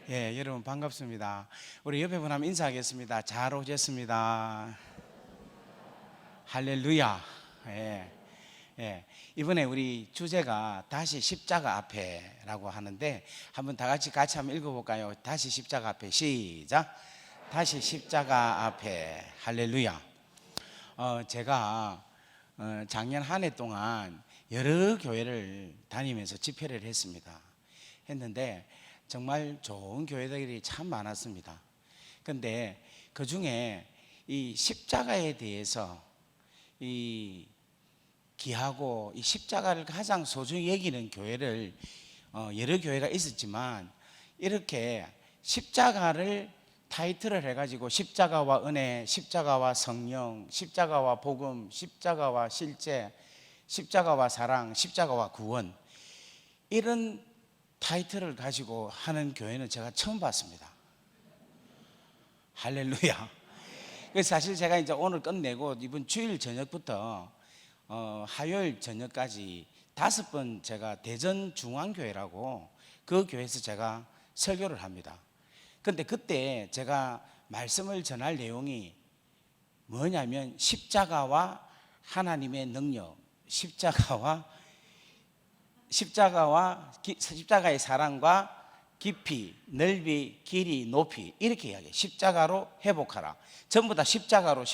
예, 여러분 반갑습니다. 우리 옆에 분 한번 인사하겠습니다. 잘 오셨습니다. 할렐루야. 예, 예. 이번에 우리 주제가 다시 십자가 앞에라고 하는데 한번 다 같이 한번 읽어볼까요? 다시 십자가 앞에 시작. 다시 십자가 앞에 할렐루야. 제가 작년 한 해 동안 여러 교회를 다니면서 집회를 했는데 정말 좋은 교회들이 참 많았습니다. 그런데 그 중에 이 십자가에 대해서 이 귀하고 이 십자가를 가장 소중히 여기는 교회를 여러 교회가 있었지만, 이렇게 십자가를 타이틀을 해가지고 십자가와 은혜, 십자가와 성령, 십자가와 복음, 십자가와 실제, 십자가와 사랑, 십자가와 구원, 이런 타이틀을 가지고 하는 교회는 제가 처음 봤습니다. 할렐루야. 그래서 사실 제가 이제 오늘 끝내고 이번 주일 저녁부터 화요일 저녁까지 5번 제가 대전 중앙교회라고 그 교회에서 제가 설교를 합니다. 그런데 그때 제가 말씀을 전할 내용이 뭐냐면 십자가와 하나님의 능력, 십자가의 사랑과 깊이, 넓이, 길이, 높이, 이렇게 이야기해요. 십자가로 회복하라. 전부 다 십자가로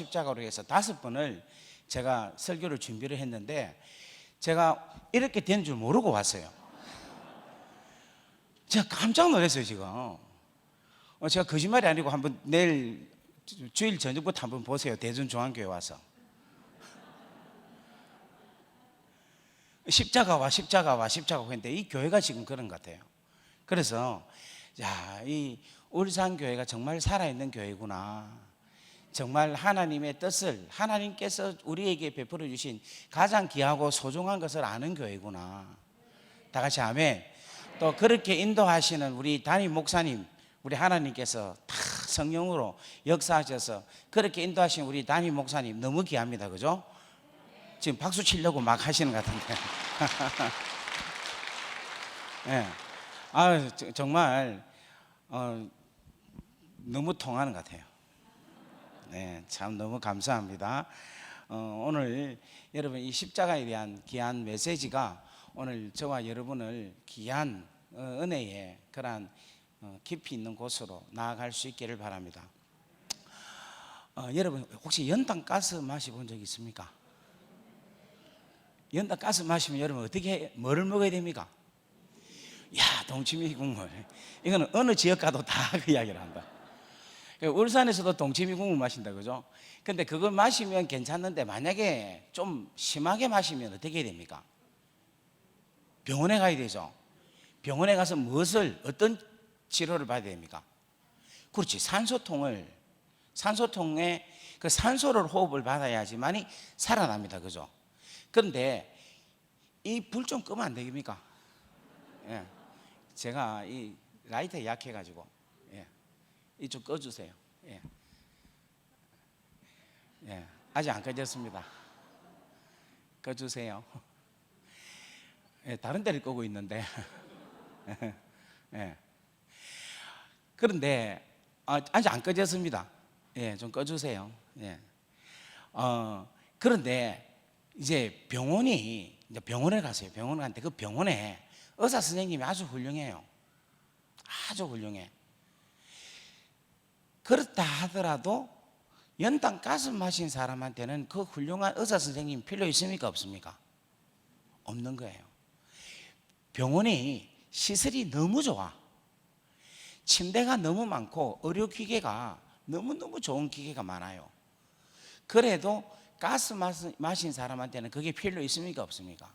해서 5번을 제가 설교를 준비를 했는데, 제가 이렇게 된 줄 모르고 왔어요. 제가 깜짝 놀랐어요 지금. 제가 거짓말이 아니고 한번 내일 주일 저녁부터 한번 보세요. 대전중앙교회 와서 십자가와 했는데 이 교회가 지금 그런 것 같아요. 그래서 이 울산교회가 정말 살아있는 교회구나, 정말 하나님의 뜻을 하나님께서 우리에게 베풀어 주신 가장 귀하고 소중한 것을 아는 교회구나. 다 같이 아멘. 또 그렇게 인도하시는 우리 담임 목사님, 우리 하나님께서 다 성령으로 역사하셔서 그렇게 인도하신 우리 담임 목사님 너무 귀합니다. 그죠? 지금 박수 치려고 막 하시는 것 같은데. 예. 정말 너무 통하는 것 같아요. 네, 참 너무 감사합니다. 오늘 여러분 이 십자가에 대한 귀한 메시지가 오늘 저와 여러분을 귀한 은혜의 그러한 깊이 있는 곳으로 나아갈 수 있기를 바랍니다. 여러분 혹시 연탄 가스 마셔본 적 있습니까? 연탄 가스 마시면 여러분 뭐를 먹어야 됩니까? 동치미 국물. 이거는 어느 지역 가도 다 그 이야기를 한다. 울산에서도 동치미 국물 마신다, 그죠? 근데 그걸 마시면 괜찮는데 만약에 좀 심하게 마시면 어떻게 해야 됩니까? 병원에 가야 되죠. 병원에 가서 어떤 치료를 받아야 됩니까? 그렇지, 산소통에 그 산소를 호흡을 받아야지만이 살아납니다, 그죠? 그런데 이 불 좀 끄면 안 되겠습니까? 예. 제가 이 라이터에 약해가지고, 이쪽 꺼주세요. 아직 안 꺼졌습니다. 꺼주세요. 다른 데를 끄고 있는데. 그런데 아직 안 꺼졌습니다. 좀 꺼주세요. 그런데 이제 병원에 가세요. 병원에 갔는데 그 병원에 의사 선생님이 아주 훌륭해요. 아주 훌륭해. 그렇다 하더라도 연탄 가스 마신 사람한테는 그 훌륭한 의사 선생님 필요 있습니까? 없습니까? 없는 거예요. 병원이 시설이 너무 좋아. 침대가 너무 많고 의료기계가 너무너무 좋은 기계가 많아요. 그래도 가스 마신 사람한테는 그게 필요 있습니까? 없습니까?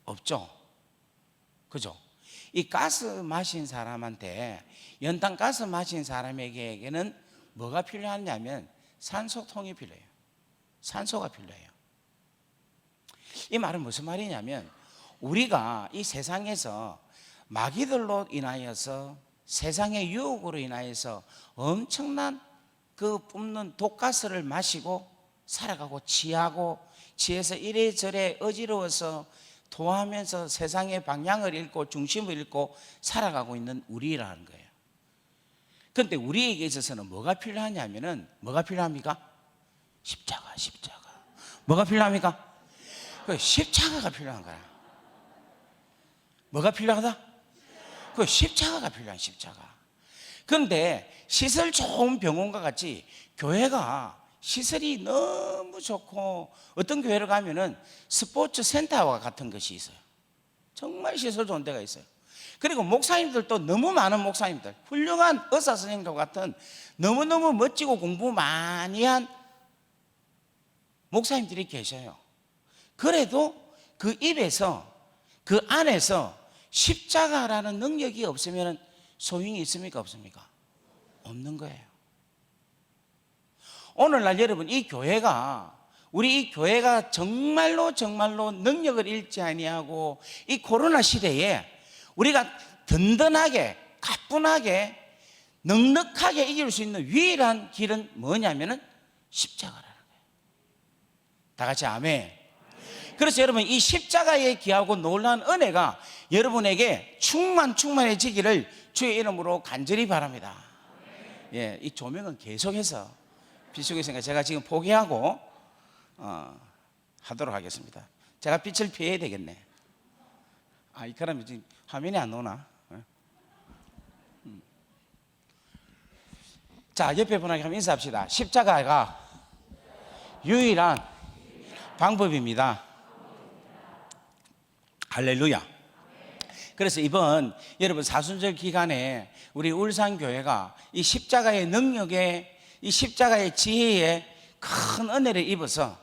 없죠. 그죠? 이 가스 마신 사람한테, 연탄 가스 마신 사람에게는 뭐가 필요하냐면 산소통이 필요해요. 산소가 필요해요. 이 말은 무슨 말이냐면, 우리가 이 세상에서 마귀들로 인하여서, 세상의 유혹으로 인하여서 엄청난 그 뿜는 독가스를 마시고 살아가고 취해서 이래저래 어지러워서 토하면서 세상의 방향을 잃고 중심을 잃고 살아가고 있는 우리라는 거예요. 그런데 우리에게 있어서는 뭐가 필요하냐면은 뭐가 필요합니까? 십자가. 뭐가 필요합니까? 그 십자가가 필요한 거야. 뭐가 필요하다? 그 십자가가 필요한 십자가. 그런데 시설 좋은 병원과 같이 교회가 시설이 너무 좋고 어떤 교회를 가면은 스포츠 센터와 같은 것이 있어요. 정말 시설 좋은 데가 있어요. 그리고 목사님들도 너무 많은 목사님들, 훌륭한 의사 선생님과 같은 너무너무 멋지고 공부 많이 한 목사님들이 계셔요. 그래도 그 입에서 그 안에서 십자가라는 능력이 없으면 소용이 있습니까? 없습니까? 없는 거예요. 오늘날 여러분, 우리 이 교회가 정말로 능력을 잃지 아니하고 이 코로나 시대에 우리가 든든하게, 가뿐하게, 넉넉하게 이길 수 있는 유일한 길은 뭐냐면은 십자가라는 거예요. 다 같이 아멘. 그래서 여러분, 이 십자가에 귀하고 놀라운 은혜가 여러분에게 충만해지기를 주의 이름으로 간절히 바랍니다. 예, 이 조명은 계속해서 비추고 있으니까 제가 지금 포기하고 하도록 하겠습니다. 제가 빛을 피해야 되겠네. 이 사람이 지금 화면이 안 오나? 자, 옆에 분에게 한번 인사합시다. 십자가가 유일한 방법입니다. 할렐루야. 그래서 이번 여러분 사순절 기간에 우리 울산교회가 이 십자가의 능력에, 이 십자가의 지혜에 큰 은혜를 입어서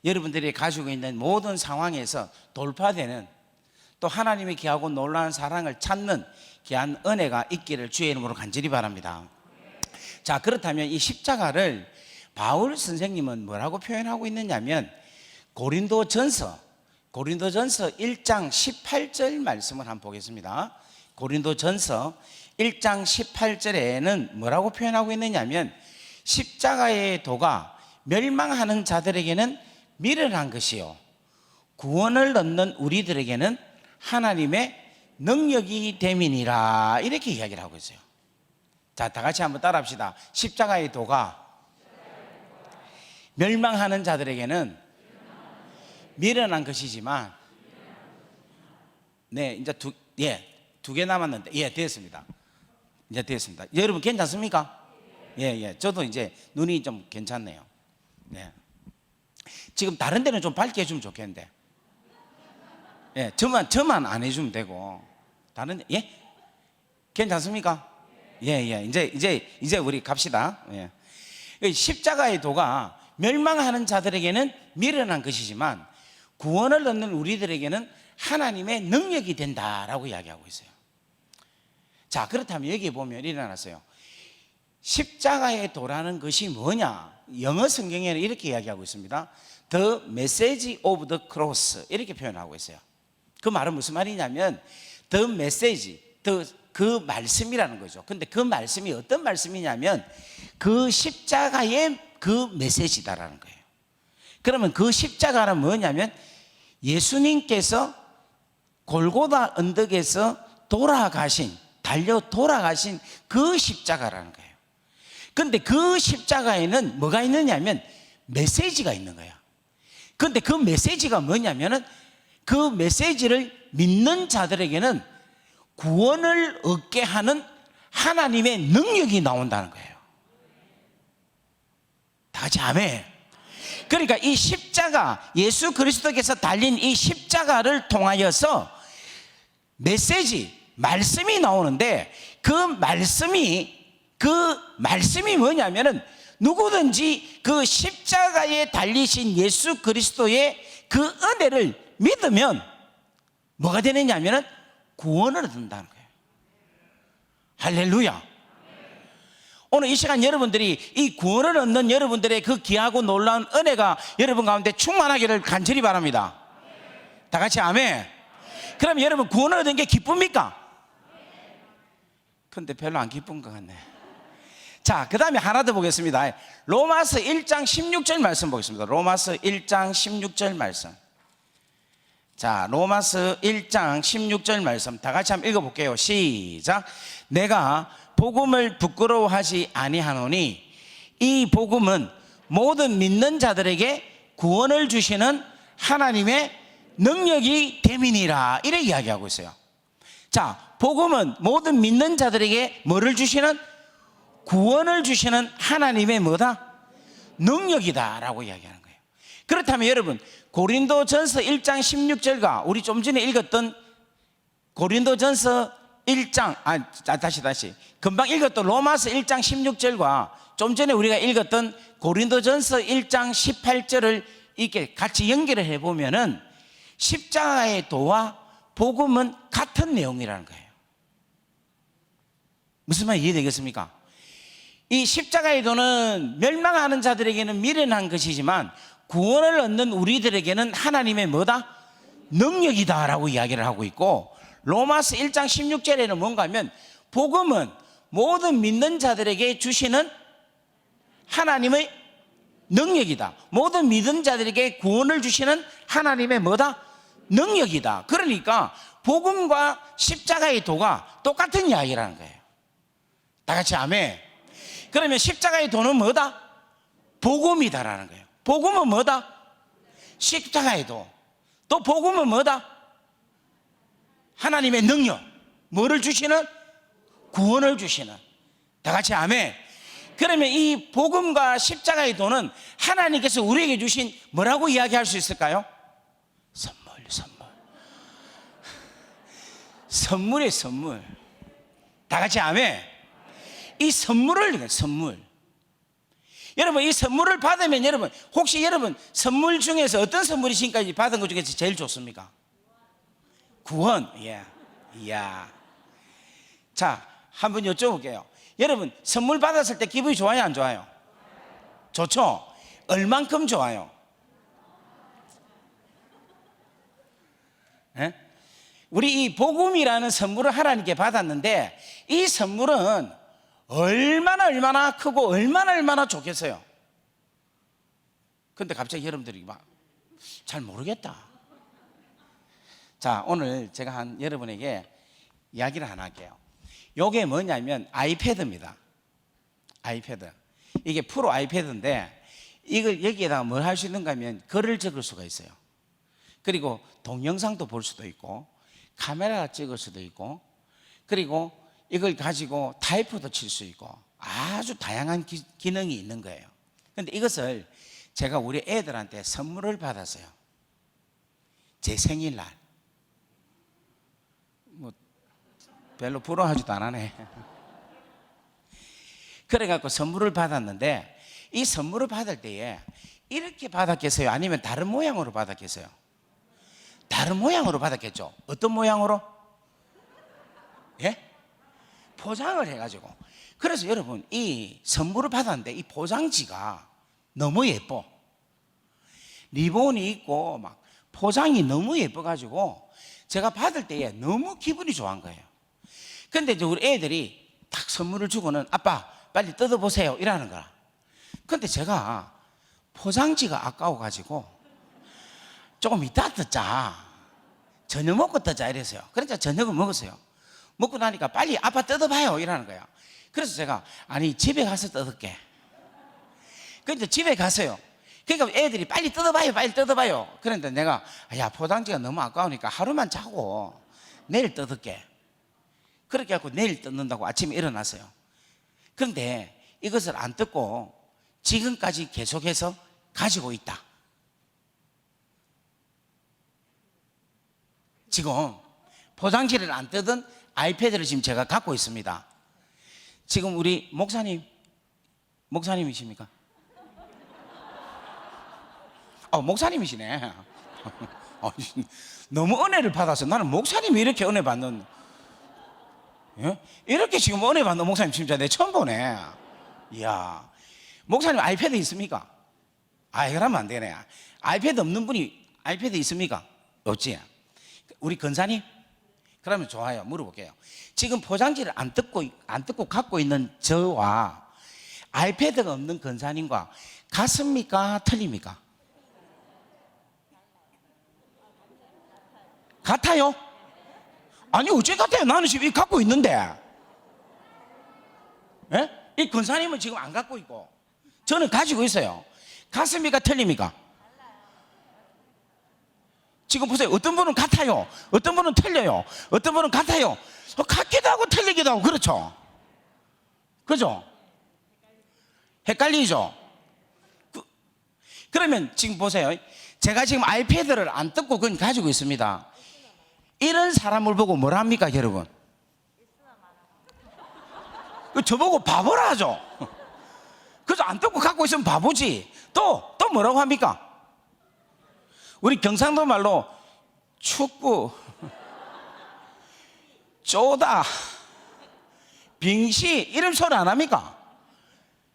여러분들이 가지고 있는 모든 상황에서 돌파되는, 또 하나님의 귀하고 놀라운 사랑을 찾는 귀한 은혜가 있기를 주의 이름으로 간절히 바랍니다. 자, 그렇다면 이 십자가를 바울 선생님은 뭐라고 표현하고 있느냐면 고린도전서 1장 18절 말씀을 한번 보겠습니다. 고린도전서 1장 18절에는 뭐라고 표현하고 있느냐면 십자가의 도가 멸망하는 자들에게는 미련한 것이요 구원을 얻는 우리들에게는 하나님의 능력이 됨이니라, 이렇게 이야기를 하고 있어요. 자, 다 같이 한번 따라합시다. 십자가의 도가 멸망하는 자들에게는 미련한 것이지만, 네, 이제 두 개 남았는데, 됐습니다. 이제 됐습니다. 여러분 괜찮습니까? 저도 이제 눈이 좀 괜찮네요. 네. 지금 다른 데는 좀 밝게 해주면 좋겠는데, 저만 안 해주면 되고, 다른 데, 괜찮습니까? 이제 우리 갑시다. 십자가의 도가 멸망하는 자들에게는 미련한 것이지만 구원을 얻는 우리들에게는 하나님의 능력이 된다라고 이야기하고 있어요. 자, 그렇다면 여기 보면 일어났어요. 십자가의 도라는 것이 뭐냐? 영어 성경에는 이렇게 이야기하고 있습니다. The message of the cross, 이렇게 표현하고 있어요. 그 말은 무슨 말이냐면 the message, 그 말씀이라는 거죠. 근데 그 말씀이 어떤 말씀이냐면 그 십자가의 그 메시지다라는 거예요. 그러면 그 십자가는 뭐냐면 예수님께서 골고다 언덕에서 달려 돌아가신 그 십자가라는 거예요. 근데 그 십자가에는 뭐가 있느냐면 메시지가 있는 거야. 근데 그 메시지가 뭐냐면은 그 메시지를 믿는 자들에게는 구원을 얻게 하는 하나님의 능력이 나온다는 거예요. 다 같이 아멘. 그러니까 이 십자가, 예수 그리스도께서 달린 이 십자가를 통하여서 말씀이 나오는데 그 말씀이 뭐냐면은 누구든지 그 십자가에 달리신 예수 그리스도의 그 은혜를 믿으면 뭐가 되느냐면은 구원을 얻는다는 거예요. 할렐루야. 오늘 이 시간 여러분들이 이 구원을 얻는 여러분들의 그 귀하고 놀라운 은혜가 여러분 가운데 충만하기를 간절히 바랍니다. 다 같이 아멘. 그럼 여러분 구원을 얻은 게 기쁩니까? 근데 별로 안 기쁜 것 같네. 자, 그 다음에 하나 더 보겠습니다. 로마서 1장 16절 말씀 보겠습니다. 로마서 1장 16절 말씀. 자, 로마서 1장 16절 말씀 다 같이 한번 읽어볼게요. 시작. 내가 복음을 부끄러워하지 아니하노니 이 복음은 모든 믿는 자들에게 구원을 주시는 하나님의 능력이 됨이니라. 이래 이야기하고 있어요. 자, 복음은 모든 믿는 자들에게 뭐를 주시는? 구원을 주시는 하나님의 뭐다? 능력이다 라고 이야기하는 거예요. 그렇다면 여러분, 고린도전서 1장 16절과 우리 좀 전에 읽었던 고린도전서 1장 다시 금방 읽었던 로마서 1장 16절과 좀 전에 우리가 읽었던 고린도전서 1장 18절을 이렇게 같이 연결을 해보면은 십자가의 도와 복음은 같은 내용이라는 거예요. 무슨 말 이해되겠습니까? 이 십자가의 도는 멸망하는 자들에게는 미련한 것이지만 구원을 얻는 우리들에게는 하나님의 뭐다? 능력이다 라고 이야기를 하고 있고, 로마서 1장 16절에는 뭔가 하면 복음은 모든 믿는 자들에게 주시는 하나님의 능력이다. 모든 믿는 자들에게 구원을 주시는 하나님의 뭐다? 능력이다. 그러니까 복음과 십자가의 도가 똑같은 이야기라는 거예요. 다 같이 아멘. 그러면 십자가의 도는 뭐다? 복음이다라는 거예요. 복음은 뭐다? 십자가의 도. 또 복음은 뭐다? 하나님의 능력. 뭐를 주시는? 구원을 주시는. 다 같이 아멘. 그러면 이 복음과 십자가의 도는 하나님께서 우리에게 주신 뭐라고 이야기할 수 있을까요? 선물이에요, 선물. 다 같이 아멘. 이 선물을, 선물. 여러분, 이 선물을 받으면 여러분, 혹시 여러분 선물 중에서 어떤 선물이 지금까지 받은 것 중에서 제일 좋습니까? 구원. 예. 이야. 자, 한번 여쭤볼게요. 여러분, 선물 받았을 때 기분이 좋아요, 안 좋아요? 좋죠? 얼만큼 좋아요? 예? 우리 이 복음이라는 선물을 하나님께 받았는데 이 선물은 얼마나 크고 얼마나 좋겠어요. 근데 갑자기 여러분들이 막 잘 모르겠다. 자, 오늘 제가 여러분에게 이야기를 하나 할게요. 이게 뭐냐면 아이패드입니다. 아이패드. 이게 프로 아이패드인데 이걸 여기에다가 뭘 할 수 있는가 하면 글을 적을 수가 있어요. 그리고 동영상도 볼 수도 있고 카메라 찍을 수도 있고, 그리고 이걸 가지고 타이프도 칠 수 있고 아주 다양한 기능이 있는 거예요. 그런데 이것을 제가 우리 애들한테 선물을 받았어요. 제 생일날. 뭐 별로 부러워하지도 않네. 그래갖고 선물을 받았는데 이 선물을 받을 때에 이렇게 받았겠어요? 아니면 다른 모양으로 받았겠어요? 다른 모양으로 받았겠죠. 어떤 모양으로? 예? 포장을 해가지고. 그래서 여러분, 이 선물을 받았는데 이 포장지가 너무 예뻐. 리본이 있고 막 포장이 너무 예뻐가지고 제가 받을 때에 너무 기분이 좋은 거예요. 근데 이제 우리 애들이 딱 선물을 주고는 아빠 빨리 뜯어보세요 이러는 거야. 근데 제가 포장지가 아까워가지고 조금 이따 뜯자, 저녁 먹고 뜯자 이랬어요. 그러니까 저녁을 먹었어요. 먹고 나니까 빨리 아빠 뜯어봐요 이러는 거야. 그래서 제가 아니 집에 가서 뜯을게. 근데 집에 갔어요. 그러니까 애들이 빨리 뜯어봐요 빨리 뜯어봐요. 그런데 내가 야 포장지가 너무 아까우니까 하루만 자고 내일 뜯을게. 그렇게 해서 내일 뜯는다고 아침에 일어났어요. 그런데 이것을 안 뜯고 지금까지 계속해서 가지고 있다. 지금 포장지를 안 뜯은 아이패드를 지금 제가 갖고 있습니다. 지금 우리 목사님이십니까? 목사님이시네. 너무 은혜를 받아서 나는 목사님이 이렇게 은혜 받는, 예? 이렇게 지금 은혜 받는 목사님 진짜 내 처음 보네. 이야, 목사님 아이패드 있습니까? 그러면 안 되네. 아이패드 없는 분이 아이패드 있습니까? 없지. 우리 근사님? 그러면 좋아요. 물어볼게요. 지금 포장지를 안 뜯고 갖고 있는 저와 아이패드가 없는 근사님과 같습니까? 틀립니까? 같아요? 아니 어째 같아요? 나는 지금 갖고 있는데. 이 권사님은 지금 안 갖고 있고 저는 가지고 있어요. 같습니까? 틀립니까? 지금 보세요. 어떤 분은 같아요. 어떤 분은 틀려요. 어떤 분은 같아요. 같기도 하고 틀리기도 하고 그렇죠. 그죠? 헷갈리죠? 그러면 지금 보세요. 제가 지금 아이패드를 안 뜯고 그냥 가지고 있습니다. 이런 사람을 보고 뭐라 합니까, 여러분? 저보고 바보라 하죠. 그래서 안 뜯고 갖고 있으면 바보지. 또 뭐라고 합니까? 우리 경상도 말로 축구, 쪼다, 빙시 이런 소리 안 합니까?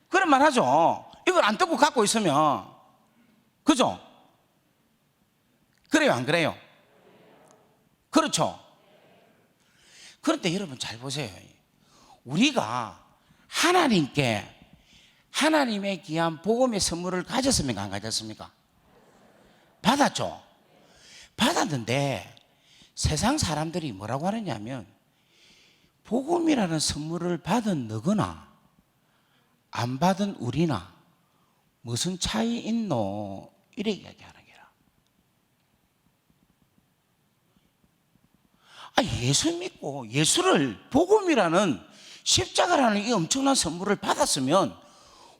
그런 말 하죠. 이걸 안 뜯고 갖고 있으면. 그죠? 그래요, 안 그래요? 그렇죠? 그런데 여러분 잘 보세요. 우리가 하나님께 하나님의 귀한 복음의 선물을 가졌습니까? 안 가졌습니까? 받았죠? 받았는데 세상 사람들이 뭐라고 하느냐면 복음이라는 선물을 받은 너거나 안 받은 우리나 무슨 차이 있노? 이렇게 이야기하는 게라. 예수 믿고 예수를 복음이라는 십자가라는 이 엄청난 선물을 받았으면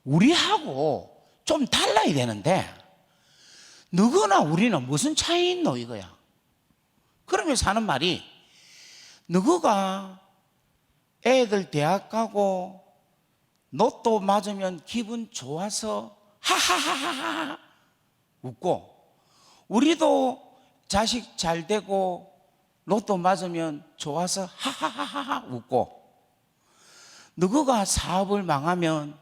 우리하고 좀 달라야 되는데 너거나 우리는 무슨 차이 있노 이거야. 그러면서 하는 말이 너가 애들 대학 가고 로또 맞으면 기분 좋아서 하하하하 웃고 우리도 자식 잘 되고 로또 맞으면 좋아서 하하하하 웃고 너가 사업을 망하면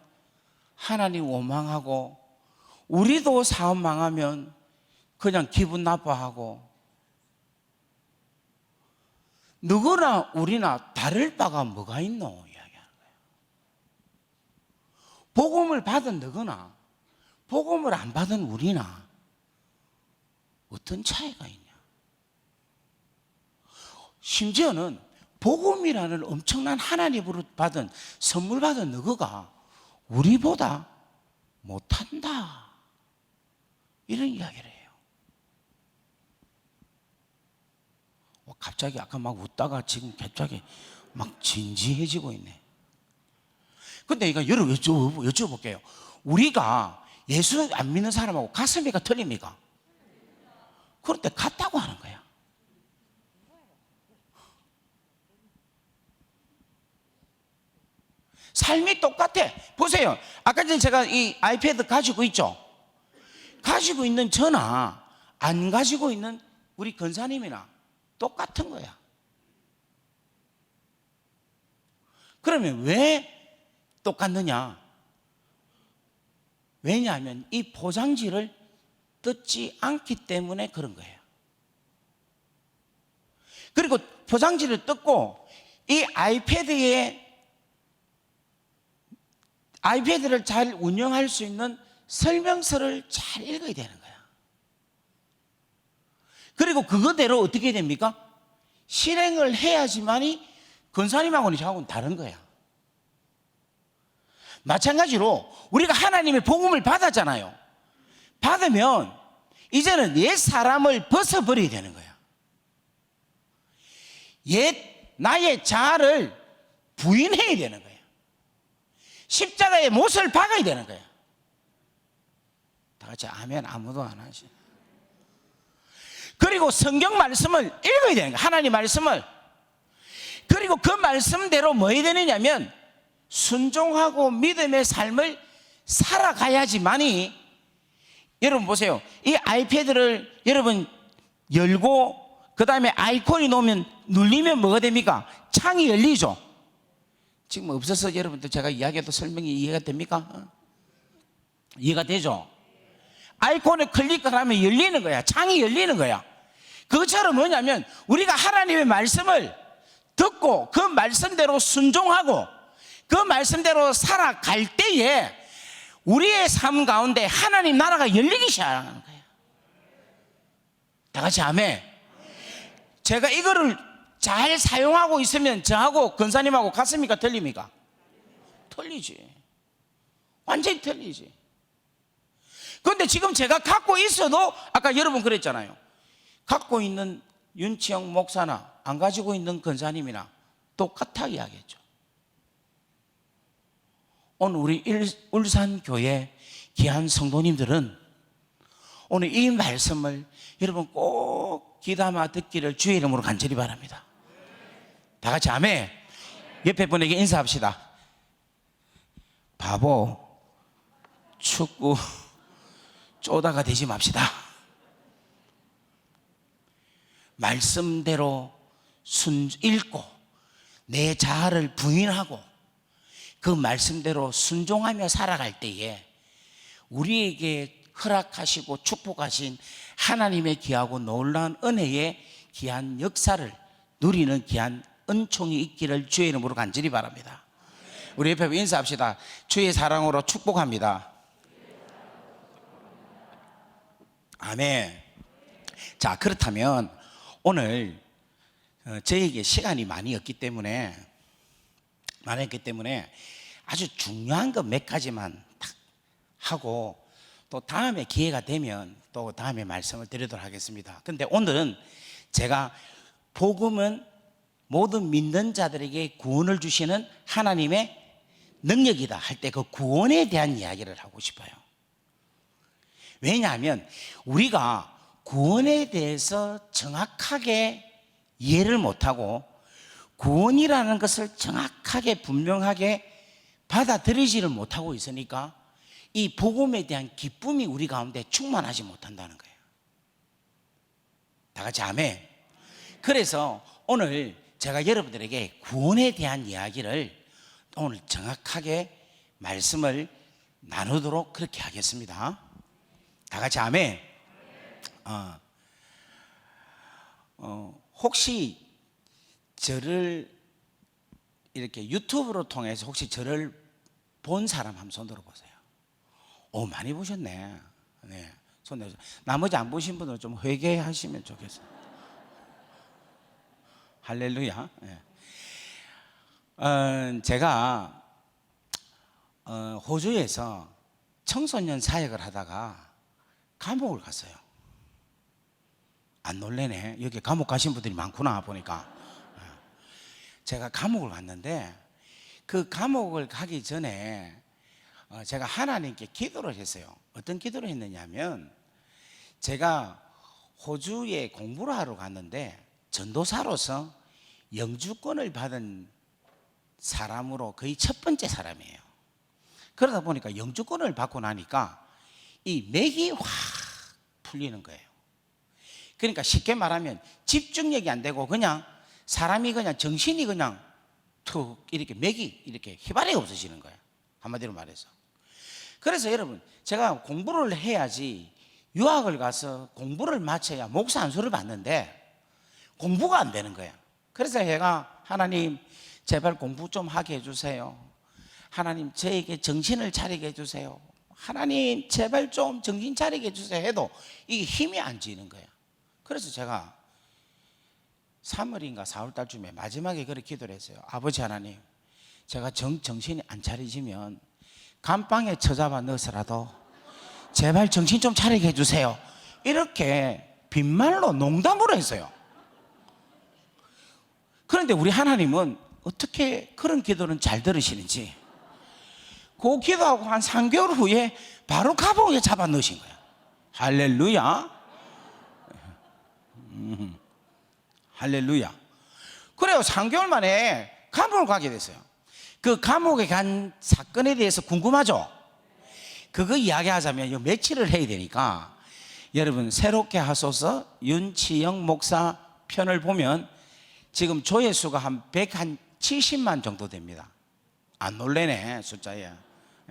하나님 원망하고 우리도 사업 망하면 그냥 기분 나빠하고 너거나 우리나 다를 바가 뭐가 있노 이야기하는 거예요. 복음을 받은 너거나 복음을 안 받은 우리나 어떤 차이가 있냐. 심지어는 복음이라는 엄청난 하나님으로 받은 선물 받은 너가 우리보다 못한다 이런 이야기를 해요. 갑자기 아까 막 웃다가 지금 갑자기 막 진지해지고 있네. 근데 이거 여러분 여쭤볼게요. 우리가 예수 안 믿는 사람하고 같습니까? 틀립니까? 그럴 때 같다고 하는 거야. 삶이 똑같아. 보세요. 아까 전에 제가 이 아이패드 가지고 있죠. 가지고 있는 저나 안 가지고 있는 우리 권사님이나 똑같은 거야. 그러면 왜 똑같느냐? 왜냐하면 이 포장지를 뜯지 않기 때문에 그런 거예요. 그리고 포장지를 뜯고 이 아이패드를 잘 운영할 수 있는 설명서를 잘 읽어야 되는 거야. 그리고 그거대로 어떻게 됩니까? 실행을 해야지만이 권사님하고는 저하고는 다른 거야. 마찬가지로 우리가 하나님의 복음을 받았잖아요. 받으면 이제는 옛 사람을 벗어버려야 되는 거야. 나의 자아를 부인해야 되는 거야. 십자가의 못을 박아야 되는 거야. 다 같이 아멘. 아무도 안 하시. 그리고 성경 말씀을 읽어야 되는 거야. 하나님 말씀을. 그리고 그 말씀대로 뭐 해야 되느냐면 순종하고 믿음의 삶을 살아가야지만이. 여러분 보세요. 이 아이패드를 여러분 열고 그 다음에 아이콘이 눌리면 뭐가 됩니까? 창이 열리죠. 지금 없어서 여러분들 제가 이야기해도 설명이 이해가 됩니까? 이해가 되죠? 아이콘을 클릭을 하면 열리는 거야. 창이 열리는 거야. 그것처럼 뭐냐면 우리가 하나님의 말씀을 듣고 그 말씀대로 순종하고 그 말씀대로 살아갈 때에 우리의 삶 가운데 하나님 나라가 열리기 시작하는 거예요. 다 같이 아멘. 제가 이거를 잘 사용하고 있으면 저하고 권사님하고 같습니까? 틀립니까? 틀리지. 완전히 틀리지. 그런데 지금 제가 갖고 있어도 아까 여러분 그랬잖아요. 갖고 있는 윤치영 목사나 안 가지고 있는 권사님이나 똑같아 이야기했죠. 오늘 우리 울산교회 귀한 성도님들은 오늘 이 말씀을 여러분 꼭 귀담아 듣기를 주의 이름으로 간절히 바랍니다. 다 같이 아멘. 옆에 분에게 인사합시다. 바보, 축구, 쪼다가 되지 맙시다. 말씀대로 읽고 내 자아를 부인하고 그 말씀대로 순종하며 살아갈 때에 우리에게 허락하시고 축복하신 하나님의 귀하고 놀라운 은혜의 귀한 역사를 누리는 귀한 은총이 있기를 주의 이름으로 간절히 바랍니다. 우리 옆에 인사합시다. 주의 사랑으로 축복합니다. 아멘. 자, 그렇다면 오늘 저에게 시간이 많이 없기 때문에 아주 중요한 것 몇 가지만 딱 하고 또 다음에 기회가 되면 또 다음에 말씀을 드리도록 하겠습니다. 근데 오늘은 제가 복음은 모든 믿는 자들에게 구원을 주시는 하나님의 능력이다 할 때 그 구원에 대한 이야기를 하고 싶어요. 왜냐하면 우리가 구원에 대해서 정확하게 이해를 못하고 구원이라는 것을 정확하게 분명하게 받아들이지를 못하고 있으니까 이 복음에 대한 기쁨이 우리 가운데 충만하지 못한다는 거예요. 다 같이 아멘. 그래서 오늘 제가 여러분들에게 구원에 대한 이야기를 오늘 정확하게 말씀을 나누도록 그렇게 하겠습니다. 다 같이 아멘. 혹시 저를 이렇게 유튜브로 통해서 혹시 저를 본 사람 한번 손 들어보세요. 많이 보셨네. 네, 손 들어보세요. 나머지 안 보신 분들은 좀 회개하시면 좋겠어요. 할렐루야. 네. 제가 호주에서 청소년 사역을 하다가 감옥을 갔어요. 안 놀래네. 여기 감옥 가신 분들이 많구나 보니까. 제가 감옥을 갔는데 그 감옥을 가기 전에 제가 하나님께 기도를 했어요. 어떤 기도를 했느냐면 제가 호주에 공부를 하러 갔는데 전도사로서 영주권을 받은 사람으로 거의 첫 번째 사람이에요. 그러다 보니까 영주권을 받고 나니까 이 맥이 확 풀리는 거예요. 그러니까 쉽게 말하면 집중력이 안 되고 그냥 사람이 그냥 정신이 그냥 툭 이렇게 맥이 이렇게 휘발이 없어지는 거예요. 한마디로 말해서. 그래서 여러분 제가 공부를 해야지 유학을 가서 공부를 마쳐야 목사 안수를 받는데 공부가 안 되는 거야. 그래서 제가 하나님 제발 공부 좀 하게 해주세요. 하나님 저에게 정신을 차리게 해주세요. 하나님 제발 좀 정신 차리게 해주세요 해도 이게 힘이 안 지는 거야. 그래서 제가 3월인가 4월 달쯤에 마지막에 그렇게 기도를 했어요. 아버지 하나님 제가 정신이 안 차리지면 감방에 처잡아 넣어서라도 제발 정신 좀 차리게 해주세요. 이렇게 빈말로 농담으로 했어요. 그런데 우리 하나님은 어떻게 그런 기도는 잘 들으시는지 그 기도하고 한 3개월 후에 바로 감옥에 잡아 넣으신 거야. 할렐루야. 할렐루야. 그래요. 3개월 만에 감옥을 가게 됐어요. 그 감옥에 간 사건에 대해서 궁금하죠? 그거 이야기하자면 며칠을 해야 되니까 여러분 새롭게 하소서 윤치영 목사 편을 보면 지금 조회수가 한 170만 정도 됩니다. 안 놀래네 숫자에.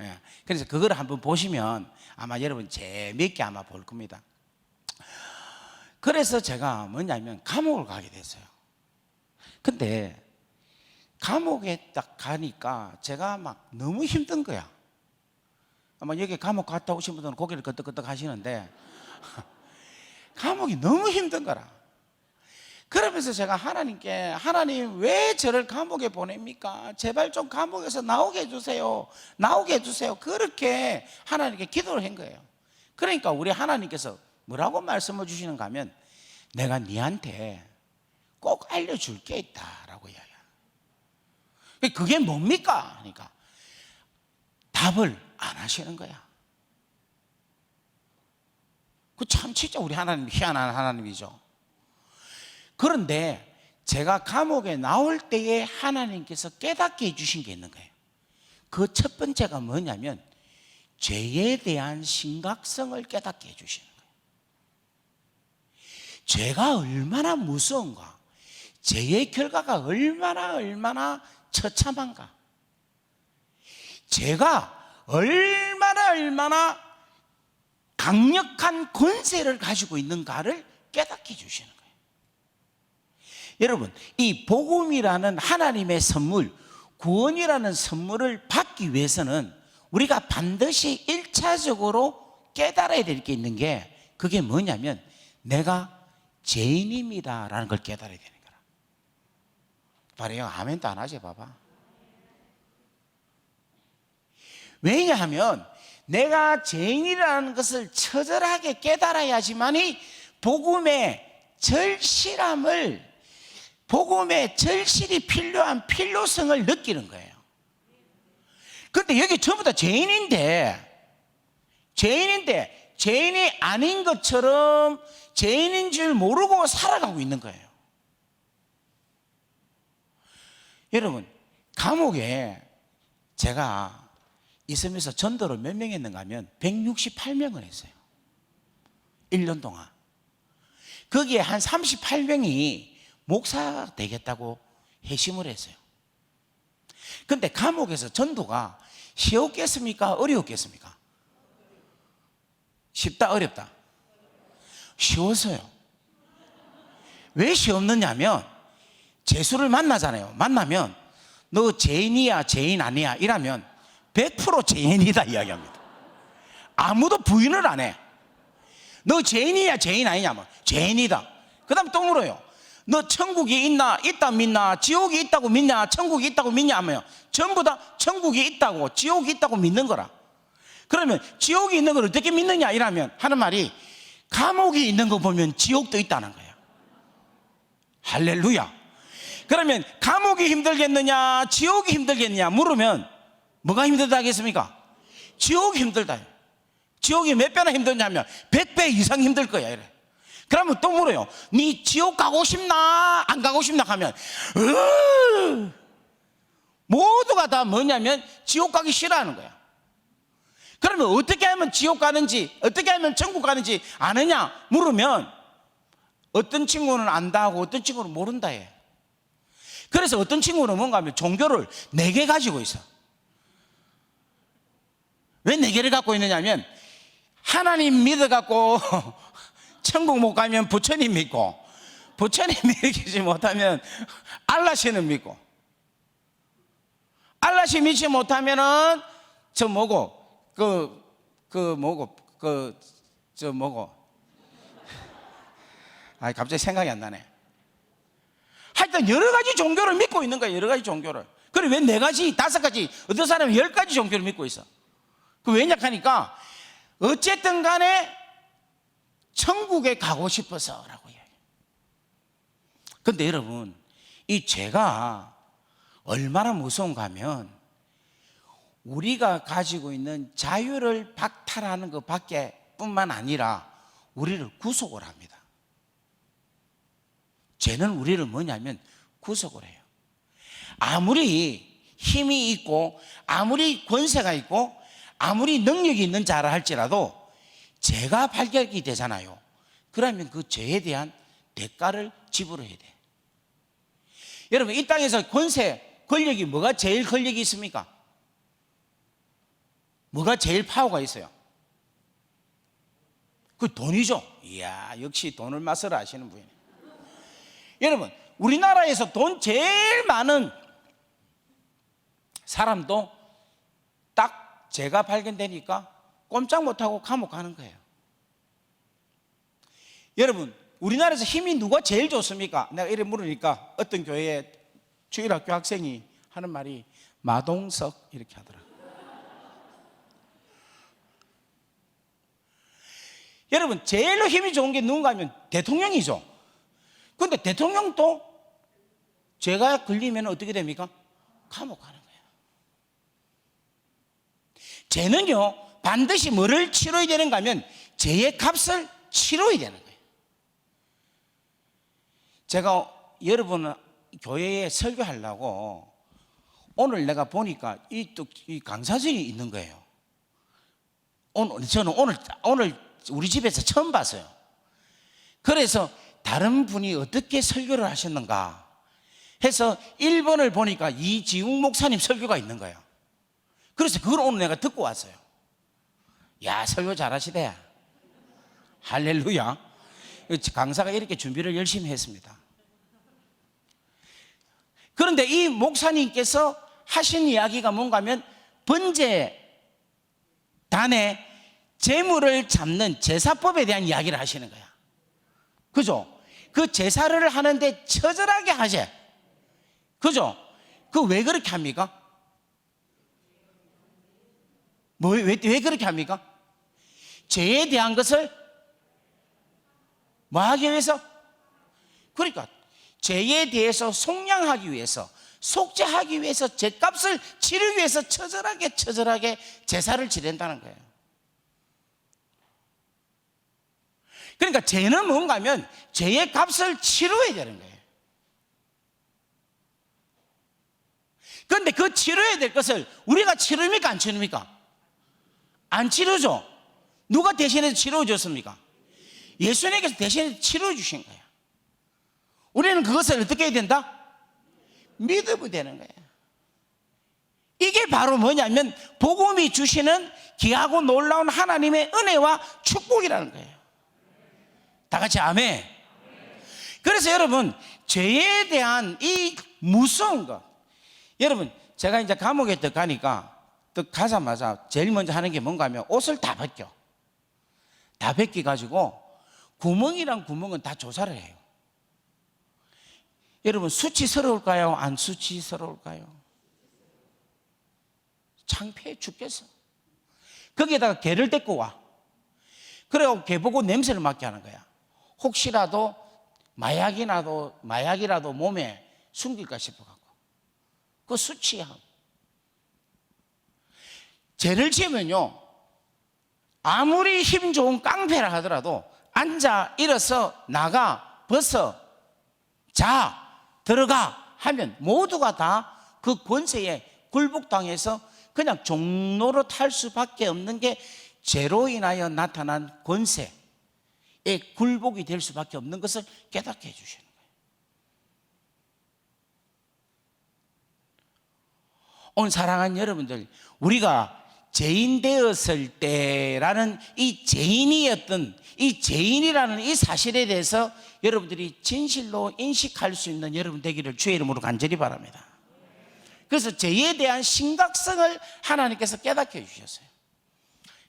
예. 그래서 그걸 한번 보시면 아마 여러분 재미있게 아마 볼 겁니다. 그래서 제가 뭐냐면 감옥을 가게 됐어요. 근데 감옥에 딱 가니까 제가 막 너무 힘든 거야. 아마 여기 감옥 갔다 오신 분들은 고개를 끄덕끄덕 하시는데 감옥이 너무 힘든 거라. 그러면서 제가 하나님께, 하나님 왜 저를 감옥에 보냅니까? 제발 좀 감옥에서 나오게 해주세요. 나오게 해주세요. 그렇게 하나님께 기도를 한 거예요. 그러니까 우리 하나님께서 뭐라고 말씀을 주시는가 하면, 내가 네한테 꼭 알려줄 게 있다라고 이야기해요. 그게 뭡니까? 그러니까 답을 안 하시는 거야. 그 참 진짜 우리 하나님 희한한 하나님이죠. 그런데 제가 감옥에 나올 때에 하나님께서 깨닫게 해주신 게 있는 거예요. 그 첫 번째가 뭐냐면 죄에 대한 심각성을 깨닫게 해주시는 거예요. 죄가 얼마나 무서운가, 죄의 결과가 얼마나 처참한가, 죄가 얼마나 강력한 권세를 가지고 있는가를 깨닫게 해주시는 거예요. 여러분, 이 복음이라는 하나님의 선물, 구원이라는 선물을 받기 위해서는 우리가 반드시 1차적으로 깨달아야 될 게 있는 게, 그게 뭐냐면 내가 죄인입니다라는 걸 깨달아야 되는 거라. 말해요. 아멘도 안 하지 봐봐. 왜냐하면 내가 죄인이라는 것을 처절하게 깨달아야지만이 복음의 절실함을, 복음의 절실히 필요한 필요성을 느끼는 거예요. 그런데 여기 전부 다 죄인인데 죄인이 아닌 것처럼 죄인인 줄 모르고 살아가고 있는 거예요. 여러분, 감옥에 제가 있으면서 전도를 몇 명 했는가 하면 168명을 했어요. 1년 동안. 거기에 한 38명이 목사가 되겠다고 회심을 했어요. 근데 감옥에서 전도가 쉬웠겠습니까? 어려웠겠습니까? 쉽다, 어렵다? 쉬웠어요. 왜 쉬웠느냐면 죄수를 만나잖아요. 만나면 너 죄인이야 죄인 아니야 이라면 100% 죄인이다 이야기합니다. 아무도 부인을 안 해. 너 죄인이냐 죄인 아니냐면 죄인이다. 그 다음에 또 물어요. 너 천국이 있다 믿나? 지옥이 있다고 믿냐? 천국이 있다고 믿냐? 하면 전부 다 천국이 있다고 지옥이 있다고 믿는 거라. 그러면 지옥이 있는 걸 어떻게 믿느냐 이라면 하는 말이, 감옥이 있는 거 보면 지옥도 있다는 거예요. 할렐루야. 그러면 감옥이 힘들겠느냐 지옥이 힘들겠느냐 물으면 뭐가 힘들다 하겠습니까? 지옥이 힘들다. 지옥이 몇 배나 힘들냐면 100배 이상 힘들 거야 이래. 그러면 또 물어요. 네 지옥 가고 싶나 안 가고 싶나 하면 모두가 다 뭐냐면 지옥 가기 싫어하는 거야. 그러면 어떻게 하면 지옥 가는지, 어떻게 하면 천국 가는지 아느냐 물으면 어떤 친구는 안다 하고 어떤 친구는 모른다 해. 그래서 어떤 친구는 뭔가 하면 종교를 4개 가지고 있어. 왜 4개를 갖고 있느냐 하면, 하나님 믿어갖고 천국 못 가면 부처님 믿고, 부처님 믿지 못하면 알라시는 믿고, 알라시 믿지 못하면은 저 뭐고 갑자기 생각이 안 나네. 하여튼 여러 가지 종교를 믿고 있는 거야. 여러 가지 종교를. 그래 왜 4가지 5가지, 어떤 사람은 10가지 종교를 믿고 있어. 그 왜냐 하니까 어쨌든 간에 천국에 가고 싶어서라고 해요. 근데 여러분, 이 죄가 얼마나 무서운가 하면 우리가 가지고 있는 자유를 박탈하는 것 밖에 뿐만 아니라 우리를 구속을 합니다. 죄는 우리를 뭐냐면 구속을 해요. 아무리 힘이 있고 아무리 권세가 있고 아무리 능력이 있는 자라 할지라도 죄가 발견이 되잖아요. 그러면 그 죄에 대한 대가를 지불해야 돼. 여러분, 이 땅에서 권세, 권력이 뭐가 제일 권력이 있습니까? 뭐가 제일 파워가 있어요? 그 돈이죠. 이야, 역시 돈을 맛을 아시는 분이네. 여러분, 우리나라에서 돈 제일 많은 사람도 딱 죄가 발견되니까 꼼짝 못하고 감옥 가는 거예요. 여러분, 우리나라에서 힘이 누가 제일 좋습니까? 내가 이래 물으니까 어떤 교회에 주일학교 학생이 하는 말이 마동석 이렇게 하더라. 여러분, 제일로 힘이 좋은 게 누군가 하면 대통령이죠. 근데 대통령도 죄가 걸리면 어떻게 됩니까? 감옥 가는 거예요. 죄는요, 반드시 뭐를 치러야 되는가 하면 죄의 값을 치러야 되는 거예요. 제가 여러분 교회에 설교하려고 오늘 내가 보니까 이 강사진이 있는 거예요. 저는 오늘 우리 집에서 처음 봤어요. 그래서 다른 분이 어떻게 설교를 하셨는가 해서 1번을 보니까 이지웅 목사님 설교가 있는 거예요. 그래서 그걸 오늘 내가 듣고 왔어요. 야, 설교 잘하시대. 할렐루야. 강사가 이렇게 준비를 열심히 했습니다. 그런데 이 목사님께서 하신 이야기가 뭔가 하면 번제단에 제물을 잡는 제사법에 대한 이야기를 하시는 거야. 그죠? 그 제사를 하는데 처절하게 하재. 그죠? 그 왜 그렇게 합니까? 왜 그렇게 합니까? 죄에 대한 것을 뭐 하기 위해서? 그러니까 죄에 대해서 속량하기 위해서, 속죄하기 위해서, 죄값을 치르기 위해서 처절하게 제사를 지낸다는 거예요. 그러니까 죄는 뭔가 하면 죄의 값을 치러야 되는 거예요. 그런데 그 치러야 될 것을 우리가 치릅니까? 안 치릅니까? 안 치르죠. 누가 대신해서 치러줬습니까? 예수님께서 대신해서 치러주신 거예요. 우리는 그것을 어떻게 해야 된다? 믿으면 되는 거예요. 이게 바로 뭐냐면 복음이 주시는 귀하고 놀라운 하나님의 은혜와 축복이라는 거예요. 다 같이 아멘. 그래서 여러분, 죄에 대한 이 무서운 것, 여러분, 제가 이제 감옥에 가니까 가자마자 제일 먼저 하는 게 뭔가 하면 옷을 다 벗겨. 다 벗겨가지고 구멍이랑 구멍은 다 조사를 해요. 여러분, 수치스러울까요? 안 수치스러울까요? 창피해 죽겠어. 거기에다가 개를 데리고 와. 그래고 개 보고 냄새를 맡게 하는 거야. 혹시라도 마약이라도 몸에 숨길까 싶어갖고. 그 수치야. 죄를 지으면요, 아무리 힘 좋은 깡패라 하더라도 앉아, 일어서, 나가, 벗어, 자, 들어가 하면 모두가 다 그 권세에 굴복당해서 그냥 종로로 탈 수밖에 없는 게 죄로 인하여 나타난 권세에 굴복이 될 수밖에 없는 것을 깨닫게 해주시는 거예요. 오늘 사랑하는 여러분들, 우리가 죄인 되었을 때라는 이 죄인이었던 이 죄인이라는 이 사실에 대해서 여러분들이 진실로 인식할 수 있는 여러분 되기를 주의 이름으로 간절히 바랍니다. 그래서 죄에 대한 심각성을 하나님께서 깨닫게 해주셨어요.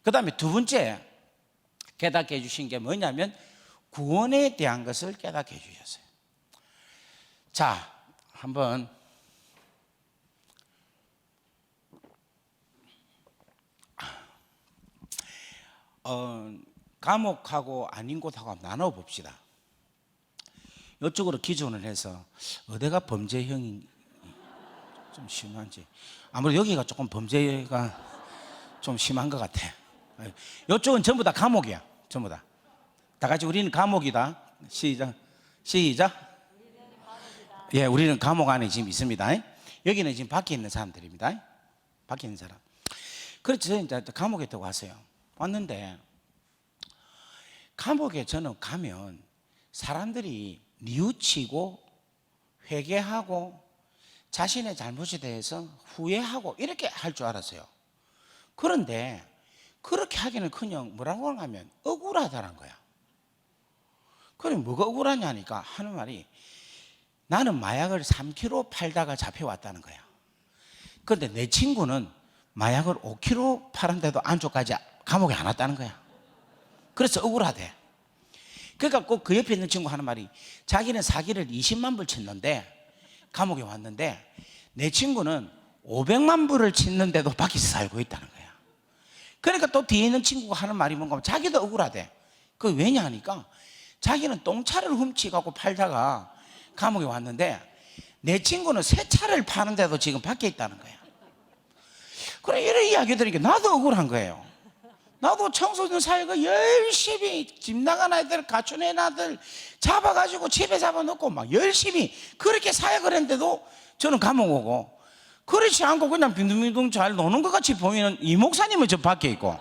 그 다음에 두 번째 깨닫게 해주신 게 뭐냐면 구원에 대한 것을 깨닫게 해주셨어요. 자, 한번 감옥하고 아닌 곳하고 나눠 봅시다. 이쪽으로 기준을 해서 어디가 범죄형이 좀 심한지. 아무래도 여기가 조금 범죄가 좀 심한 것 같아. 이쪽은 전부 다 감옥이야. 전부 다. 다 같이 우리는 감옥이다. 시작. 예, 우리는 감옥 안에 지금 있습니다. 여기는 지금 밖에 있는 사람들입니다. 밖에 있는 사람. 그래서 이제 감옥에 또 왔어요. 왔는데 감옥에 저는 가면 사람들이 뉘우치고 회개하고 자신의 잘못에 대해서 후회하고 이렇게 할 줄 알았어요. 그런데 그렇게 하기는커녕 뭐라고 하면 억울하다는 거야. 그래, 뭐가 억울하냐니까 하는 말이, 나는 마약을 3kg 팔다가 잡혀왔다는 거야. 그런데 내 친구는 마약을 5kg 팔았는데도 안쪽까지 감옥에 안 왔다는 거야. 그래서 억울하대. 그러니까 꼭 그 옆에 있는 친구 하는 말이, 자기는 사기를 20만 불 쳤는데 감옥에 왔는데 내 친구는 500만 불을 쳤는데도 밖에서 살고 있다는 거야. 그러니까 또 뒤에 있는 친구가 하는 말이 뭔가 하면 자기도 억울하대. 그 왜냐 하니까 자기는 똥차를 훔치갖고 팔다가 감옥에 왔는데 내 친구는 새 차를 파는데도 지금 밖에 있다는 거야. 그래, 이런 이야기 들으니까 나도 억울한 거예요. 나도 청소년 사회가 열심히 집 나간 아이들, 갖춘 애나들 잡아가지고 집에 잡아놓고 막 열심히 그렇게 사역을 했는데도 저는 감옥 오고, 그렇지 않고 그냥 빈둥빈둥 잘 노는 것 같이 보이는 이 목사님은 저 밖에 있고.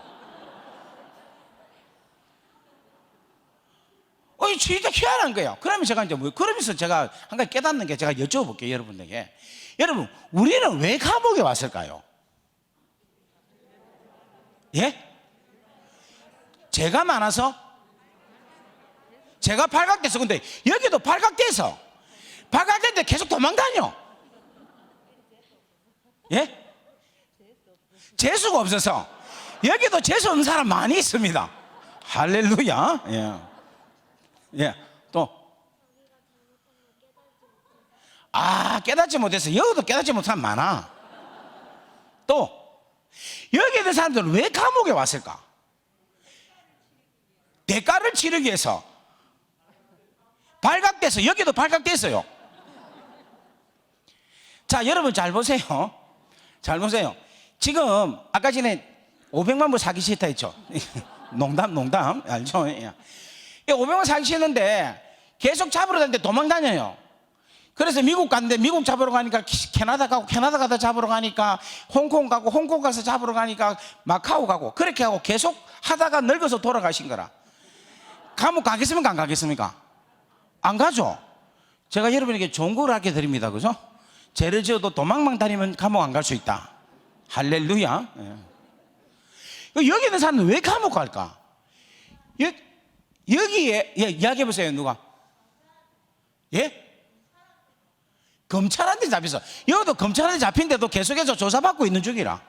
진짜 희한한 거예요. 그러면 제가 이제 그러면서 제가 한 가지 깨닫는 게, 제가 여쭤볼게요, 여러분에게. 여러분, 우리는 왜 감옥에 왔을까요? 예? 죄가 많아서? 제가 발각돼서. 근데 여기도 발각돼서, 발각됐는데 계속 도망다녀. 예? 재수가 없어서. 여기도 재수 없는 사람 많이 있습니다. 할렐루야. 예. 예. 또 깨닫지 못해서. 여기도 깨닫지 못한 사람 많아. 또 여기 있는 사람들은 왜 감옥에 왔을까? 대가를 치르기 위해서 발각돼서. 여기도 발각됐어요. 자, 여러분 잘 보세요. 잘 보세요. 지금 아까 전에 500만 불 사기 싫다 했죠. 농담 알죠? 500만 사기 싫는데 계속 잡으러 다니는데 도망 다녀요. 그래서 미국 갔는데 미국 잡으러 가니까 캐나다 가고, 캐나다 가다 잡으러 가니까 홍콩 가고, 홍콩 가서 잡으러 가니까 마카오 가고, 그렇게 하고 계속 하다가 늙어서 돌아가신 거라. 감옥 가겠습니까? 안 가겠습니까? 안 가죠. 제가 여러분에게 좋은 걸 알게 드립니다. 그죠? 죄를 지어도 도망만 다니면 감옥 안 갈 수 있다. 할렐루야. 예. 여기 있는 사람은 왜 감옥 갈까? 여기에, 이야기해 보세요. 누가? 예? 검찰한테 잡혀서. 여기도 검찰한테 잡힌데도 계속해서 조사받고 있는 중이라.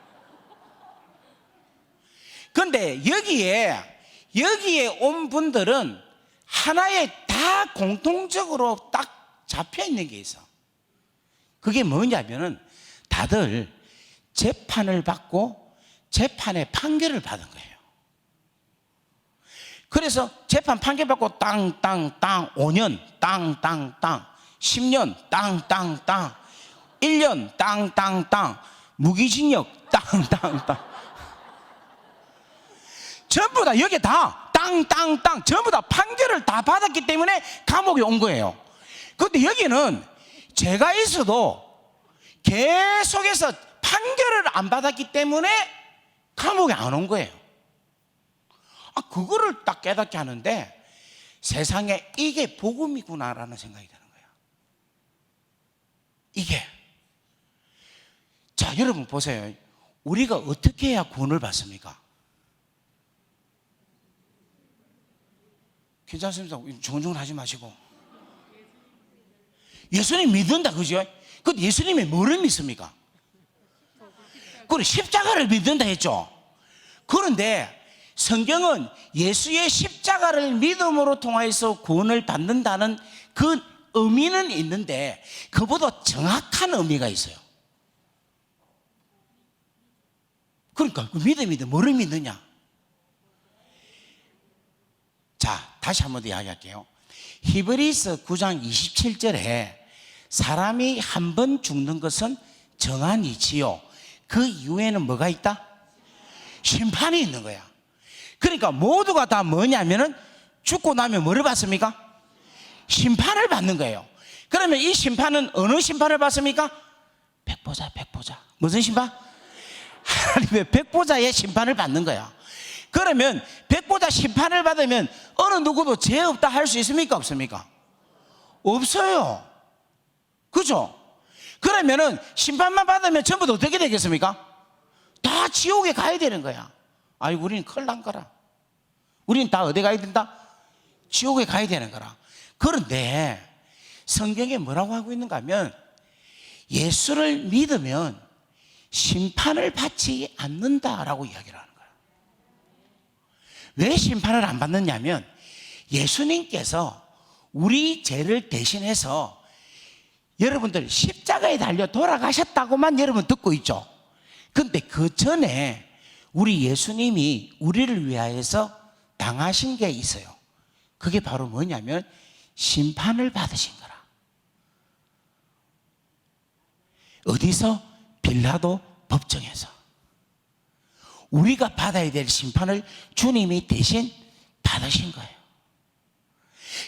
근데 여기에 온 분들은 하나의 다 공통적으로 딱 잡혀 있는 게 있어. 그게 뭐냐면은 다들 재판을 받고 재판의 판결을 받은 거예요. 그래서 재판 판결 받고 땅땅땅 5년 땅땅땅 10년 땅땅땅 1년 땅땅땅 무기징역 땅땅땅 전부 다 여기 다 땅땅땅 전부 다 판결을 다 받았기 때문에 감옥에 온 거예요. 그런데 여기는 죄가 있어도 계속해서 판결을 안 받았기 때문에 감옥에 안 온 거예요. 그거를 딱 깨닫게 하는데 세상에 이게 복음이구나라는 생각이 드는 거예요. 이게. 자, 여러분 보세요. 우리가 어떻게 해야 구원을 받습니까? 괜찮습니다. 중얼중얼 하지 마시고. 예수님 믿는다, 그죠? 근데 예수님이 뭐를 믿습니까? 그래, 십자가를 믿는다 했죠. 그런데 성경은 예수의 십자가를 믿음으로 통해서 구원을 받는다는 그 의미는 있는데 그보다 정확한 의미가 있어요. 그러니까 그 믿음인데 뭐를 믿느냐? 자, 다시 한번 더 이야기할게요. 히브리서 9장 27절에 사람이 한 번 죽는 것은 정한 이치요, 그 이후에는 뭐가 있다? 심판이 있는 거야. 그러니까 모두가 다 뭐냐면은 죽고 나면 뭐를 받습니까? 심판을 받는 거예요. 그러면 이 심판은 어느 심판을 받습니까? 백보자. 무슨 심판? 하나님의 백보자의 심판을 받는 거야. 그러면 백보자 심판을 받으면 어느 누구도 죄 없다 할 수 있습니까? 없습니까? 없어요. 그죠? 그러면은 심판만 받으면 전부 다 어떻게 되겠습니까? 다 지옥에 가야 되는 거야. 아이고, 우리는 큰일 난 거라. 우리는 다 어디 가야 된다? 지옥에 가야 되는 거라. 그런데 성경에 뭐라고 하고 있는가 하면 예수를 믿으면 심판을 받지 않는다라고 이야기를 하는 거야. 왜 심판을 안 받느냐면 예수님께서 우리 죄를 대신해서 여러분들 십자가에 달려 돌아가셨다고만 여러분 듣고 있죠. 근데 그 전에 우리 예수님이 우리를 위하여서 당하신 게 있어요. 그게 바로 뭐냐면 심판을 받으신 거라. 어디서? 빌라도 법정에서. 우리가 받아야 될 심판을 주님이 대신 받으신 거예요.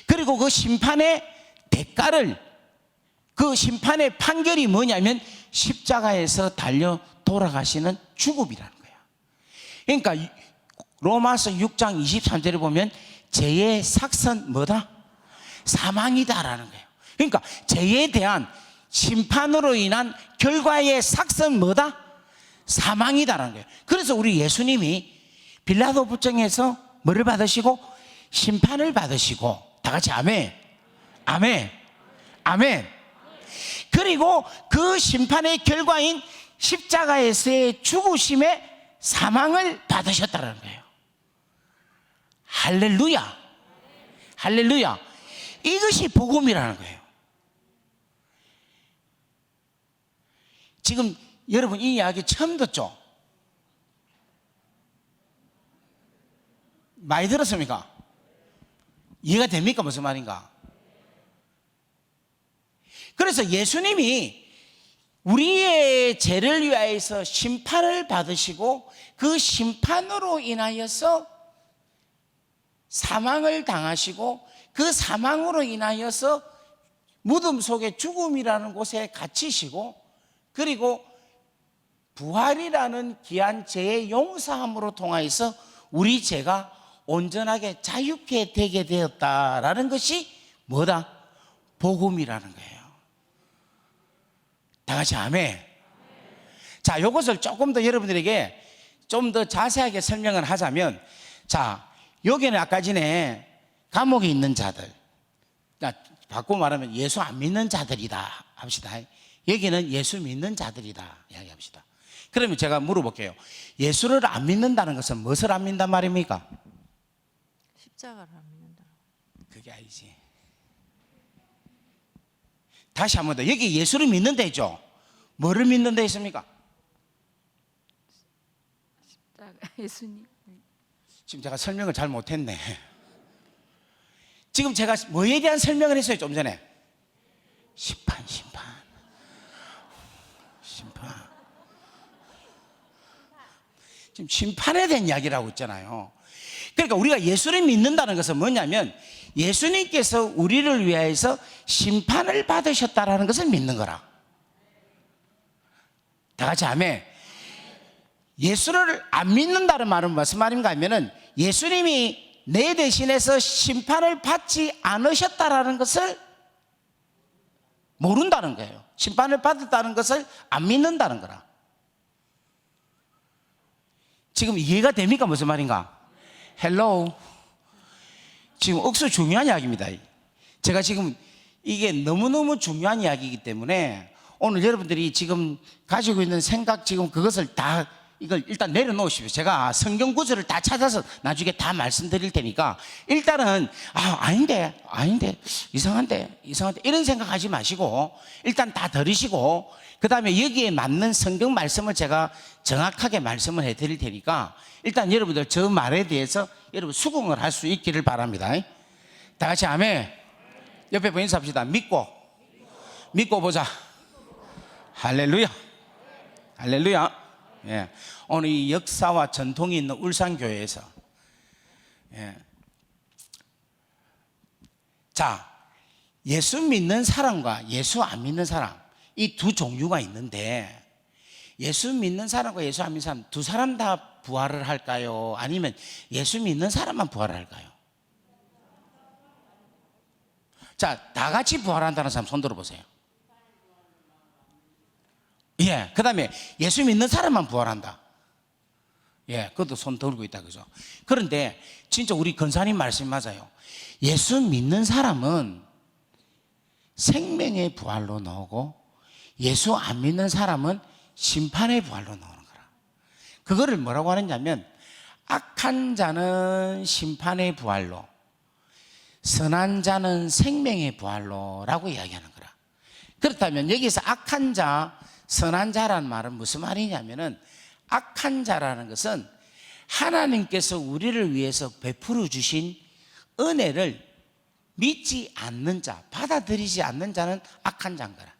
그리고 그 심판의 대가를, 그 심판의 판결이 뭐냐면 십자가에서 달려 돌아가시는 죽음이라는 거예요. 그러니까 로마서 6장 23절에 보면 죄의 삭선 뭐다? 사망이다라는 거예요. 그러니까 죄에 대한 심판으로 인한 결과의 삭선 뭐다? 사망이다라는 거예요. 그래서 우리 예수님이 빌라도 법정에서 뭐를 받으시고? 심판을 받으시고. 다 같이 아멘, 아멘, 아멘. 그리고 그 심판의 결과인 십자가에서의 죽으심의 사망을 받으셨다는 거예요. 할렐루야, 할렐루야. 이것이 복음이라는 거예요. 지금 여러분 이 이야기 처음 듣죠? 많이 들었습니까? 이해가 됩니까? 무슨 말인가? 그래서 예수님이 우리의 죄를 위하여서 심판을 받으시고 그 심판으로 인하여서 사망을 당하시고 그 사망으로 인하여서 무덤 속에 죽음이라는 곳에 갇히시고 그리고 부활이라는 귀한 죄의 용서함으로 통하여서 우리 죄가 온전하게 자유케 되게 되었다라는 것이 뭐다? 복음이라는 거예요. 다 같이 아멘. 자, 이것을 조금 더 여러분들에게 좀 더 자세하게 설명을 하자면, 자, 여기는 아까 전에 감옥에 있는 자들, 바꾸고 말하면 예수 안 믿는 자들이다 합시다. 여기는 예수 믿는 자들이다 이야기합시다. 그러면 제가 물어볼게요. 예수를 안 믿는다는 것은 무엇을 안 믿는단 말입니까? 십자가를 안 믿는다. 그게 아니지. 다시 한 번 더. 여기 예수를 믿는 데죠. 뭐를 믿는 데 있습니까? 십자가, 예수님. 지금 제가 설명을 잘 못했네. 지금 제가 뭐에 대한 설명을 했어요 좀 전에? 심판. 지금 심판에 대한 이야기를 하고 있잖아요. 그러니까 우리가 예수를 믿는다는 것은 뭐냐면 예수님께서 우리를 위하여서 심판을 받으셨다라는 것을 믿는 거라. 다 같이 아멘. 예수를 안 믿는다는 말은 무슨 말인가 하면은 예수님이 내 대신해서 심판을 받지 않으셨다라는 것을 모른다는 거예요. 심판을 받았다는 것을 안 믿는다는 거라. 지금 이해가 됩니까? 무슨 말인가? 헬로우. 지금 억수 중요한 이야기입니다. 제가 지금 이게 너무너무 중요한 이야기이기 때문에 오늘 여러분들이 지금 가지고 있는 생각 지금 그것을 다 이걸 일단 내려놓으십시오. 제가 성경 구절을 다 찾아서 나중에 다 말씀드릴 테니까 일단은 아닌데 이상한데 이런 생각하지 마시고 일단 다 들으시고 그 다음에 여기에 맞는 성경 말씀을 제가 정확하게 말씀을 해드릴 테니까 일단 여러분들 저 말에 대해서 여러분 수긍을 할 수 있기를 바랍니다. 다 같이 아멘. 옆에 분 인사합시다. 믿고 보자. 할렐루야. 할렐루야. 예. 오늘 이 역사와 전통이 있는 울산교회에서 자, 예수 믿는 사람과 예수 안 믿는 사람 이 두 종류가 있는데 예수 믿는 사람과 예수 안 믿는 사람 두 사람 다 부활을 할까요? 아니면 예수 믿는 사람만 부활을 할까요? 자, 다 같이 부활한다는 사람 손 들어보세요. 예, 그 다음에 예수 믿는 사람만 부활한다. 예, 그것도 손 들고 있다, 그죠? 그런데 진짜 우리 권사님 말씀이 맞아요. 예수 믿는 사람은 생명의 부활로 나오고 예수 안 믿는 사람은 심판의 부활로 나오는 거라. 그거를 뭐라고 하느냐면 악한 자는 심판의 부활로 선한 자는 생명의 부활로라고 이야기하는 거라. 그렇다면 여기서 악한 자, 선한 자라는 말은 무슨 말이냐면은, 악한 자라는 것은 하나님께서 우리를 위해서 베풀어 주신 은혜를 믿지 않는 자, 받아들이지 않는 자는 악한 자인 거라.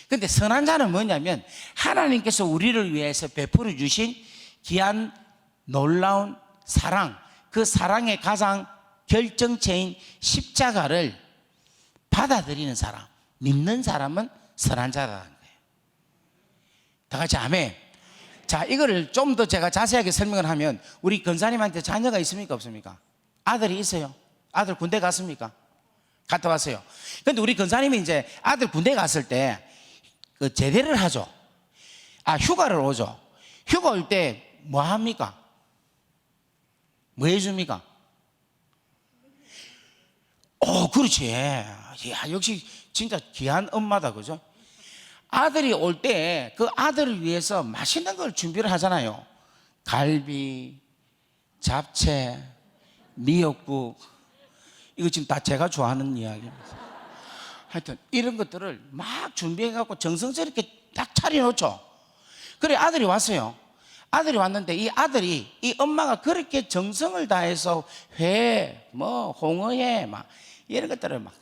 근데 선한 자는 뭐냐면, 하나님께서 우리를 위해서 베풀어 주신 귀한 놀라운 사랑, 그 사랑의 가장 결정체인 십자가를 받아들이는 사람, 믿는 사람은 선한 자라는 거예요. 다 같이 아멘. 자, 이거를 좀 더 제가 자세하게 설명을 하면, 우리 권사님한테 자녀가 있습니까 없습니까? 아들이 있어요. 아들 군대 갔습니까? 갔다 왔어요. 근데 우리 권사님이 이제 아들 군대 갔을 때 그 제대를 하죠. 휴가를 오죠. 휴가 올 때 뭐 합니까? 뭐 해줍니까? 그렇지. 야, 역시 진짜 귀한 엄마다, 그죠? 아들이 올 때 그 아들을 위해서 맛있는 걸 준비를 하잖아요. 갈비, 잡채, 미역국. 이거 지금 다 제가 좋아하는 이야기입니다. 하여튼 이런 것들을 막 준비해갖고 정성스럽게 딱 차려놓죠. 그래, 아들이 왔어요. 아들이 왔는데 이 아들이, 이 엄마가 그렇게 정성을 다해서 회, 홍어회 막 이런 것들을 막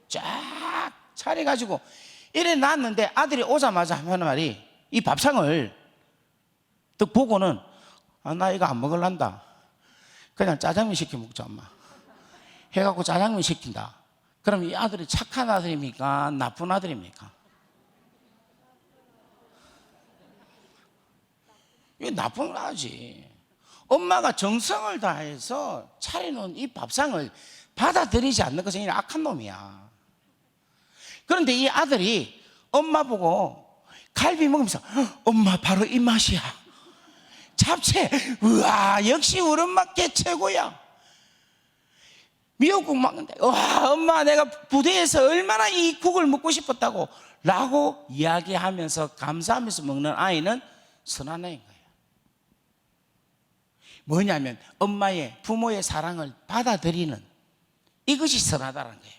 쫙 차려가지고 이래 놨는데, 아들이 오자마자 하는 말이, 이 밥상을 딱 보고는, 나 이거 안 먹을란다. 그냥 짜장면 시켜 먹자, 엄마. 해갖고 짜장면 시킨다. 그럼 이 아들이 착한 아들입니까? 나쁜 아들입니까? 이거 나쁜 아지. 엄마가 정성을 다해서 차려놓은 이 밥상을 받아들이지 않는 것은 이 악한 놈이야. 그런데 이 아들이 엄마 보고 갈비 먹으면서, 엄마 바로 이 맛이야. 잡채, 우와, 역시 우리 엄마께 최고야. 미역국 먹는데, 와, 엄마 내가 부대에서 얼마나 이 국을 먹고 싶었다고 라고 이야기하면서 감사하면서 먹는 아이는 선한 아이인 거예요. 뭐냐면 엄마의, 부모의 사랑을 받아들이는, 이것이 선하다는 거예요.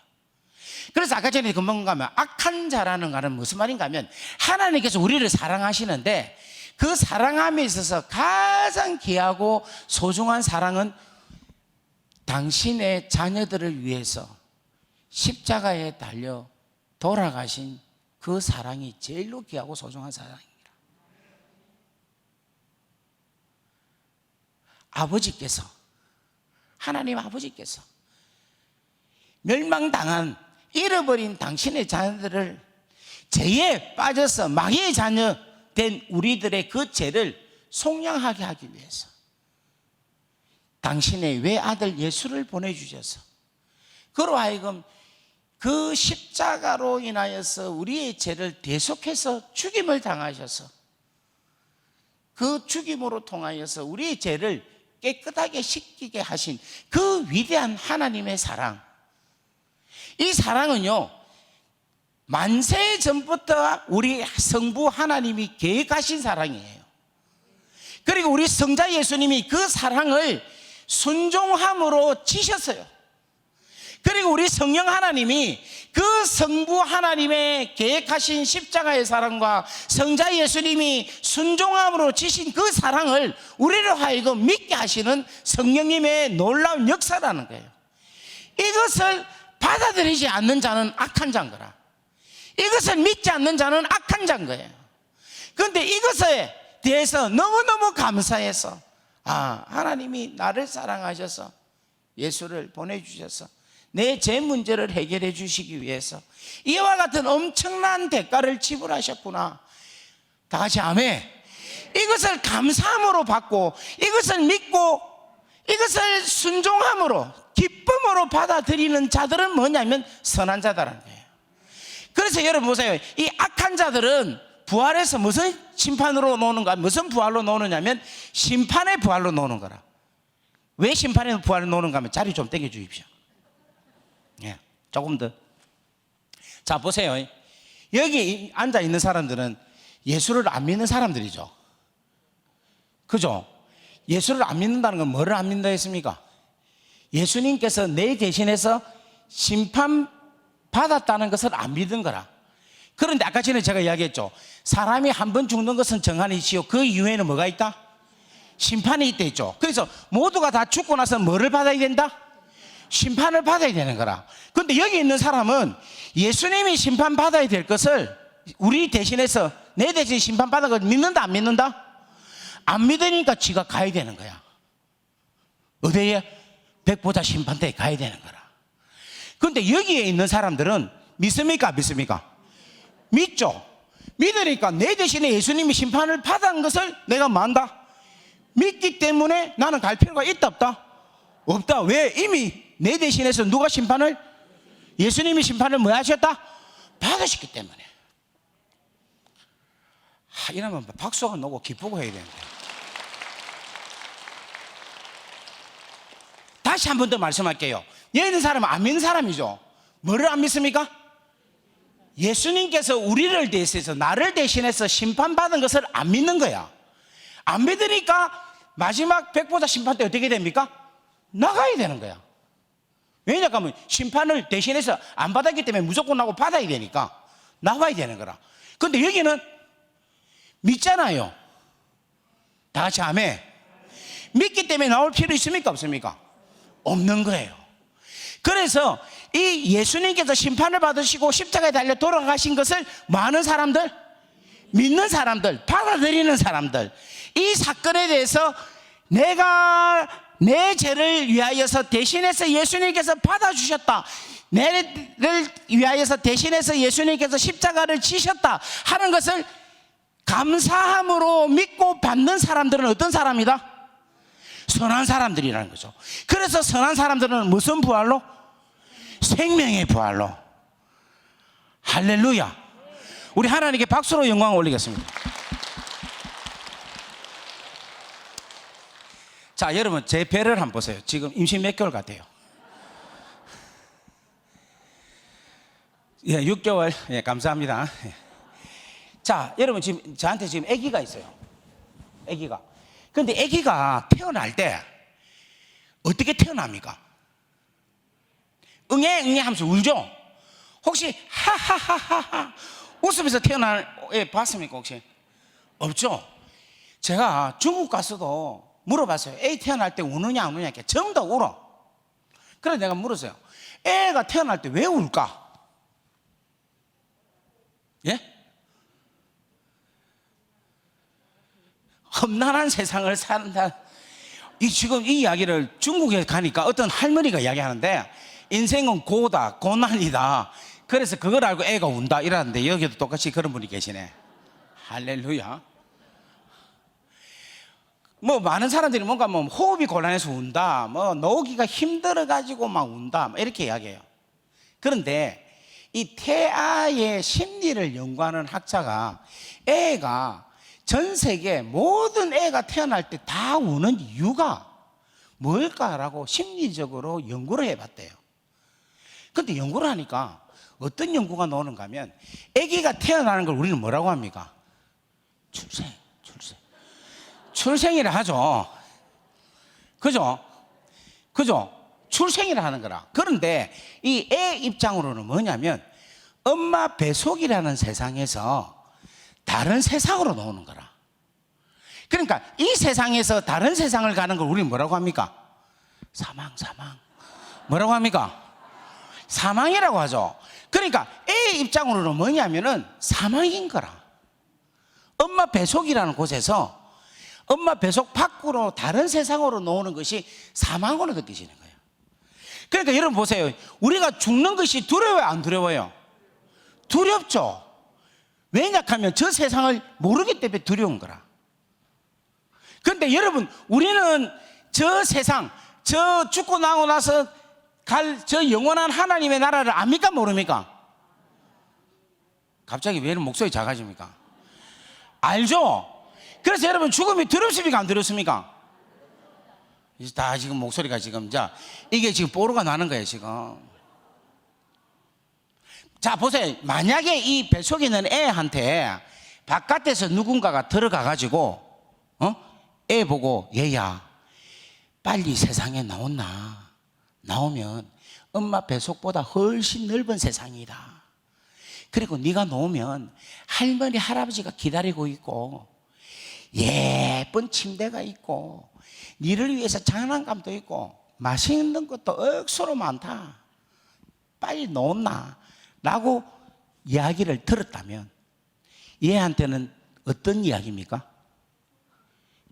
그래서 아까 전에 금방 가면 악한 자라는 말은 무슨 말인가 하면, 하나님께서 우리를 사랑하시는데 그 사랑함에 있어서 가장 귀하고 소중한 사랑은 당신의 자녀들을 위해서 십자가에 달려 돌아가신 그 사랑이 제일로 귀하고 소중한 사랑입니다. 아버지께서, 하나님 아버지께서 멸망당한, 잃어버린 당신의 자녀들을, 죄에 빠져서 마귀의 자녀 된 우리들의 그 죄를 속량하게 하기 위해서 당신의 외아들 예수를 보내주셔서, 그로 하여금 그 십자가로 인하여서 우리의 죄를 대속해서 죽임을 당하셔서, 그 죽임으로 통하여서 우리의 죄를 깨끗하게 씻기게 하신 그 위대한 하나님의 사랑, 이 사랑은요, 만세 전부터 우리 성부 하나님이 계획하신 사랑이에요. 그리고 우리 성자 예수님이 그 사랑을 순종함으로 지셨어요. 그리고 우리 성령 하나님이 그 성부 하나님의 계획하신 십자가의 사랑과 성자 예수님이 순종함으로 지신 그 사랑을 우리를 하여금 믿게 하시는 성령님의 놀라운 역사라는 거예요. 이것을 받아들이지 않는 자는 악한 자인 거라. 이것을 믿지 않는 자는 악한 자인 거예요. 그런데 이것에 대해서 너무너무 감사해서, 하나님이 나를 사랑하셔서 예수를 보내주셔서 내 죄 문제를 해결해 주시기 위해서 이와 같은 엄청난 대가를 지불하셨구나. 다 같이 아멘. 이것을 감사함으로 받고, 이것을 믿고, 이것을 순종함으로, 기쁨으로 받아들이는 자들은 뭐냐면 선한 자다라는 거예요. 그래서 여러분 보세요. 이 악한 자들은 부활해서 무슨 심판으로 노는가, 무슨 부활로 노느냐면 심판의 부활로 노는 거라. 왜 심판의 부활로 노는가 하면, 자리 좀 땡겨 주십시오. 예, 조금 더. 자, 보세요. 여기 앉아 있는 사람들은 예수를 안 믿는 사람들이죠. 그죠? 예수를 안 믿는다는 건 뭐를 안 믿는다 했습니까? 예수님께서 내 대신해서 심판 받았다는 것을 안 믿은 거라. 그런데 아까 전에 제가 이야기했죠. 사람이 한 번 죽는 것은 정한이지요. 그 이후에는 뭐가 있다? 심판이 있다 했죠. 그래서 모두가 다 죽고 나서 뭐를 받아야 된다? 심판을 받아야 되는 거라. 그런데 여기 있는 사람은 예수님이 심판 받아야 될 것을 우리 대신해서 내 대신 심판 받은 걸 믿는다 안 믿는다? 안 믿으니까 지가 가야 되는 거야. 어디에? 백보자 심판대에 가야 되는 거라. 그런데 여기에 있는 사람들은 믿습니까? 안 믿습니까? 믿죠. 믿으니까 내 대신에 예수님이 심판을 받은 것을 내가 만다? 믿기 때문에 나는 갈 필요가 있다 없다? 없다. 왜? 이미 내 대신해서 누가 심판을? 예수님이 심판을 뭐 하셨다? 받으셨기 때문에. 이러면 박수가 나고 기쁘고 해야 되는데. 다시 한 번 더 말씀할게요. 여기 있는 사람은 안 믿는 사람이죠. 뭐를 안 믿습니까? 예수님께서 우리를 대신해서 나를 대신해서 심판받은 것을 안 믿는 거야. 안 믿으니까 마지막 백보자 심판 때 어떻게 됩니까? 나가야 되는 거야. 왜냐하면 심판을 대신해서 안 받았기 때문에 무조건 나고 받아야 되니까 나와야 되는 거라. 그런데 여기는 믿잖아요. 다 같이 아멘. 믿기 때문에 나올 필요 있습니까? 없습니까? 없는 거예요. 그래서 이 예수님께서 심판을 받으시고 십자가에 달려 돌아가신 것을 많은 사람들, 믿는 사람들, 받아들이는 사람들, 이 사건에 대해서 내가 내 죄를 위하여서 대신해서 예수님께서 받아주셨다, 내를 위하여서 대신해서 예수님께서 십자가를 지셨다 하는 것을 감사함으로 믿고 받는 사람들은 어떤 사람이다? 선한 사람들이라는 거죠. 그래서 선한 사람들은 무슨 부활로? 생명의 부활로. 할렐루야. 우리 하나님께 박수로 영광을 올리겠습니다. 자, 여러분 제 배를 한번 보세요. 지금 임신 몇 개월 같아요? 예, 6개월. 예, 감사합니다. 자, 여러분 지금 저한테 지금 아기가 있어요. 아기가. 그런데 아기가 태어날 때 어떻게 태어납니까? 응애 응애 하면서 울죠. 혹시 하하하하하 웃으면서 태어나는 애 봤습니까 혹시? 없죠. 제가 중국 가서도 물어봤어요. 애 태어날 때 우느냐 안 우느냐. 전부 다 울어. 그래서 내가 물었어요. 애가 태어날 때 왜 울까? 예? 험난한 세상을 산다. 지금 이 이야기를 중국에 가니까 어떤 할머니가 이야기하는데 인생은 고다, 고난이다. 그래서 그걸 알고 애가 운다 이러는데 여기도 똑같이 그런 분이 계시네. 할렐루야. 뭐 많은 사람들이 뭔가 뭐 호흡이 곤란해서 운다, 뭐 놓기가 힘들어 가지고 막 운다 이렇게 이야기해요. 그런데 이 태아의 심리를 연구하는 학자가 애가 전 세계 모든 애가 태어날 때 다 우는 이유가 뭘까라고 심리적으로 연구를 해봤대요. 그런데 연구를 하니까 어떤 연구가 나오는가 하면 아기가 태어나는 걸 우리는 뭐라고 합니까? 출생이라 하죠. 그죠? 출생이라 하는 거라. 그런데 이 애 입장으로는 뭐냐면 엄마 뱃속이라는 세상에서 다른 세상으로 나오는 거라. 그러니까 이 세상에서 다른 세상을 가는 걸 우리는 뭐라고 합니까? 사망. 뭐라고 합니까? 사망이라고 하죠. 그러니까 애의 입장으로는 뭐냐면은 사망인 거라. 엄마 뱃속이라는 곳에서 엄마 뱃속 밖으로 다른 세상으로 나오는 것이 사망으로 느껴지는 거예요. 그러니까 여러분 보세요. 우리가 죽는 것이 두려워요, 안 두려워요? 두렵죠. 왜냐하면 저 세상을 모르기 때문에 두려운 거라. 그런데 여러분, 우리는 저 세상, 저 죽고 나고 나서 갈 저 영원한 하나님의 나라를 압니까, 모릅니까? 갑자기 왜 이런 목소리 작아집니까? 알죠? 그래서 여러분, 죽음이 두렵습니까, 안 두렵습니까? 다 지금 목소리가 지금, 자, 이게 지금 뽀로가 나는 거예요, 지금. 자, 보세요. 만약에 이 뱃속에 있는 애한테 바깥에서 누군가가 들어가 가지고 애 보고 얘야 빨리 세상에 나온나 나오면 엄마 뱃속보다 훨씬 넓은 세상이다. 그리고 네가 놓으면 할머니 할아버지가 기다리고 있고 예쁜 침대가 있고 니를 위해서 장난감도 있고 맛있는 것도 억수로 많다. 빨리 놓나 라고 이야기를 들었다면 얘한테는 어떤 이야기입니까?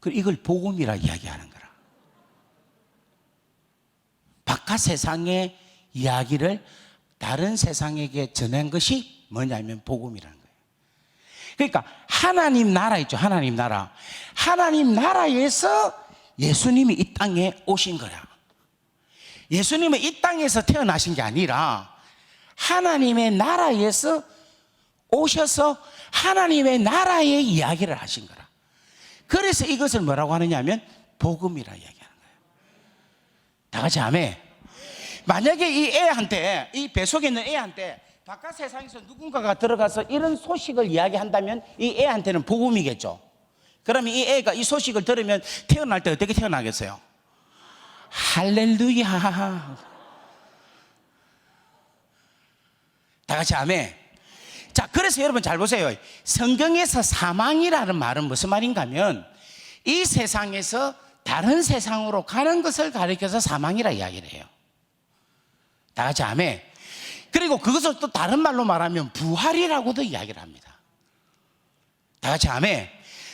이걸 복음이라 이야기하는 거라. 바깥 세상의 이야기를 다른 세상에게 전한 것이 뭐냐면 복음이라는 거예요. 그러니까 하나님 나라 있죠. 하나님 나라. 하나님 나라에서 예수님이 이 땅에 오신 거야. 예수님은 이 땅에서 태어나신 게 아니라 하나님의 나라에서 오셔서 하나님의 나라의 이야기를 하신 거라. 그래서 이것을 뭐라고 하느냐 하면 복음이라 이야기하는 거예요. 다 같이 아멘. 만약에 이 애한테, 이 뱃속에 있는 애한테 바깥 세상에서 누군가가 들어가서 이런 소식을 이야기한다면 이 애한테는 복음이겠죠. 그러면 이 애가 이 소식을 들으면 태어날 때 어떻게 태어나겠어요? 할렐루야. 다 같이 아멘. 자, 그래서 여러분 잘 보세요. 성경에서 사망이라는 말은 무슨 말인가 하면 이 세상에서 다른 세상으로 가는 것을 가리켜서 사망이라 이야기를 해요. 다 같이 아멘. 그리고 그것을 또 다른 말로 말하면 부활이라고도 이야기를 합니다. 다 같이 아멘.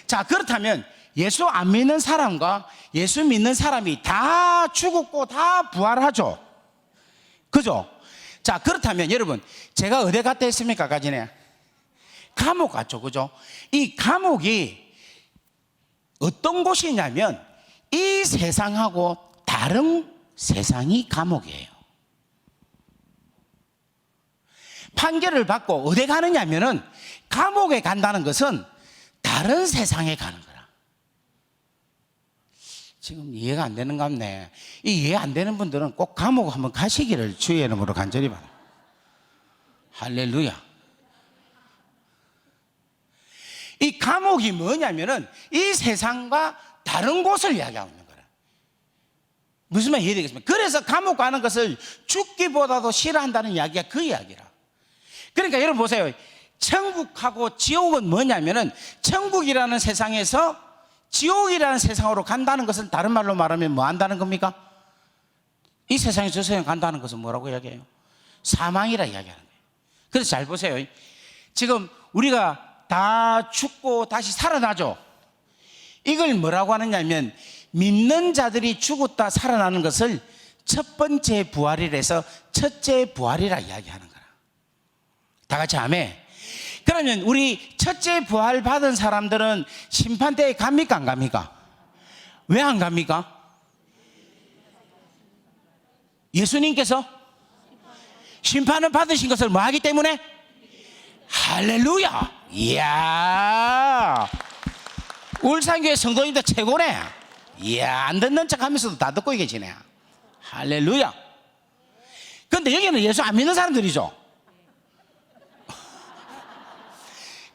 자, 그렇다면 예수 안 믿는 사람과 예수 믿는 사람이 다 죽었고 다 부활하죠. 그죠? 자, 그렇다면 여러분, 제가 어디 갔다 했습니까? 아까 전에 감옥 갔죠. 그죠? 이 감옥이 어떤 곳이냐면 이 세상하고 다른 세상이 감옥이에요. 판결을 받고 어디 가느냐면은 감옥에 간다는 것은 다른 세상에 가는 거라. 지금 이해가 안 되는 것 같네. 이 이해 안 되는 분들은 꼭 감옥 한번 가시기를 주의 이름으로 간절히 바랍니다. 할렐루야. 이 감옥이 뭐냐면은 이 세상과 다른 곳을 이야기하고 있는 거라. 무슨 말 이해되겠습니까? 그래서 감옥 가는 것을 죽기보다도 싫어한다는 이야기가 그 이야기라. 그러니까 여러분 보세요. 천국하고 지옥은 뭐냐면은 천국이라는 세상에서 지옥이라는 세상으로 간다는 것은 다른 말로 말하면 뭐 한다는 겁니까? 이 세상에서 저 세상 간다는 것은 뭐라고 이야기해요? 사망이라 이야기하는 거예요. 그래서 잘 보세요. 지금 우리가 다 죽고 다시 살아나죠. 이걸 뭐라고 하느냐면 믿는 자들이 죽었다 살아나는 것을 첫 번째 부활이라서 첫째 부활이라 이야기하는 거라. 다 같이 아멘. 그러면 우리 첫째 부활 받은 사람들은 심판대에 갑니까 안 갑니까? 왜 안 갑니까? 예수님께서 심판을 받으신 것을 뭐 하기 때문에? 할렐루야. 이야, 울산교회 성도님들 최고네. 이야, 안 듣는 척 하면서도 다 듣고 계시네. 할렐루야. 근데 여기는 예수 안 믿는 사람들이죠.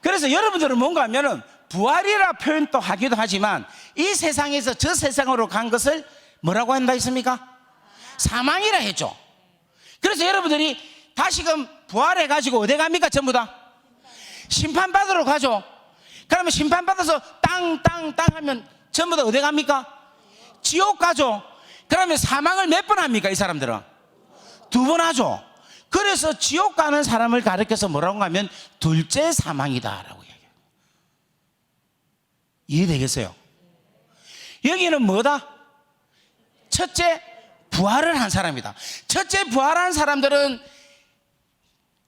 그래서 여러분들은 뭔가 하면은 부활이라 표현도 하기도 하지만 이 세상에서 저 세상으로 간 것을 뭐라고 한다 했습니까? 사망이라 했죠. 그래서 여러분들이 다시금 부활해 가지고 어디 갑니까? 전부 다 심판받으러 가죠. 그러면 심판받아서 땅땅땅 하면 전부 다 어디 갑니까? 지옥 가죠. 그러면 사망을 몇 번 합니까? 이 사람들은 2번 하죠. 그래서 지옥 가는 사람을 가르쳐서 뭐라고 하면 둘째 사망이다라고 이야기해요. 이해되겠어요? 여기는 뭐다? 첫째 부활을 한 사람이다. 첫째 부활한 사람들은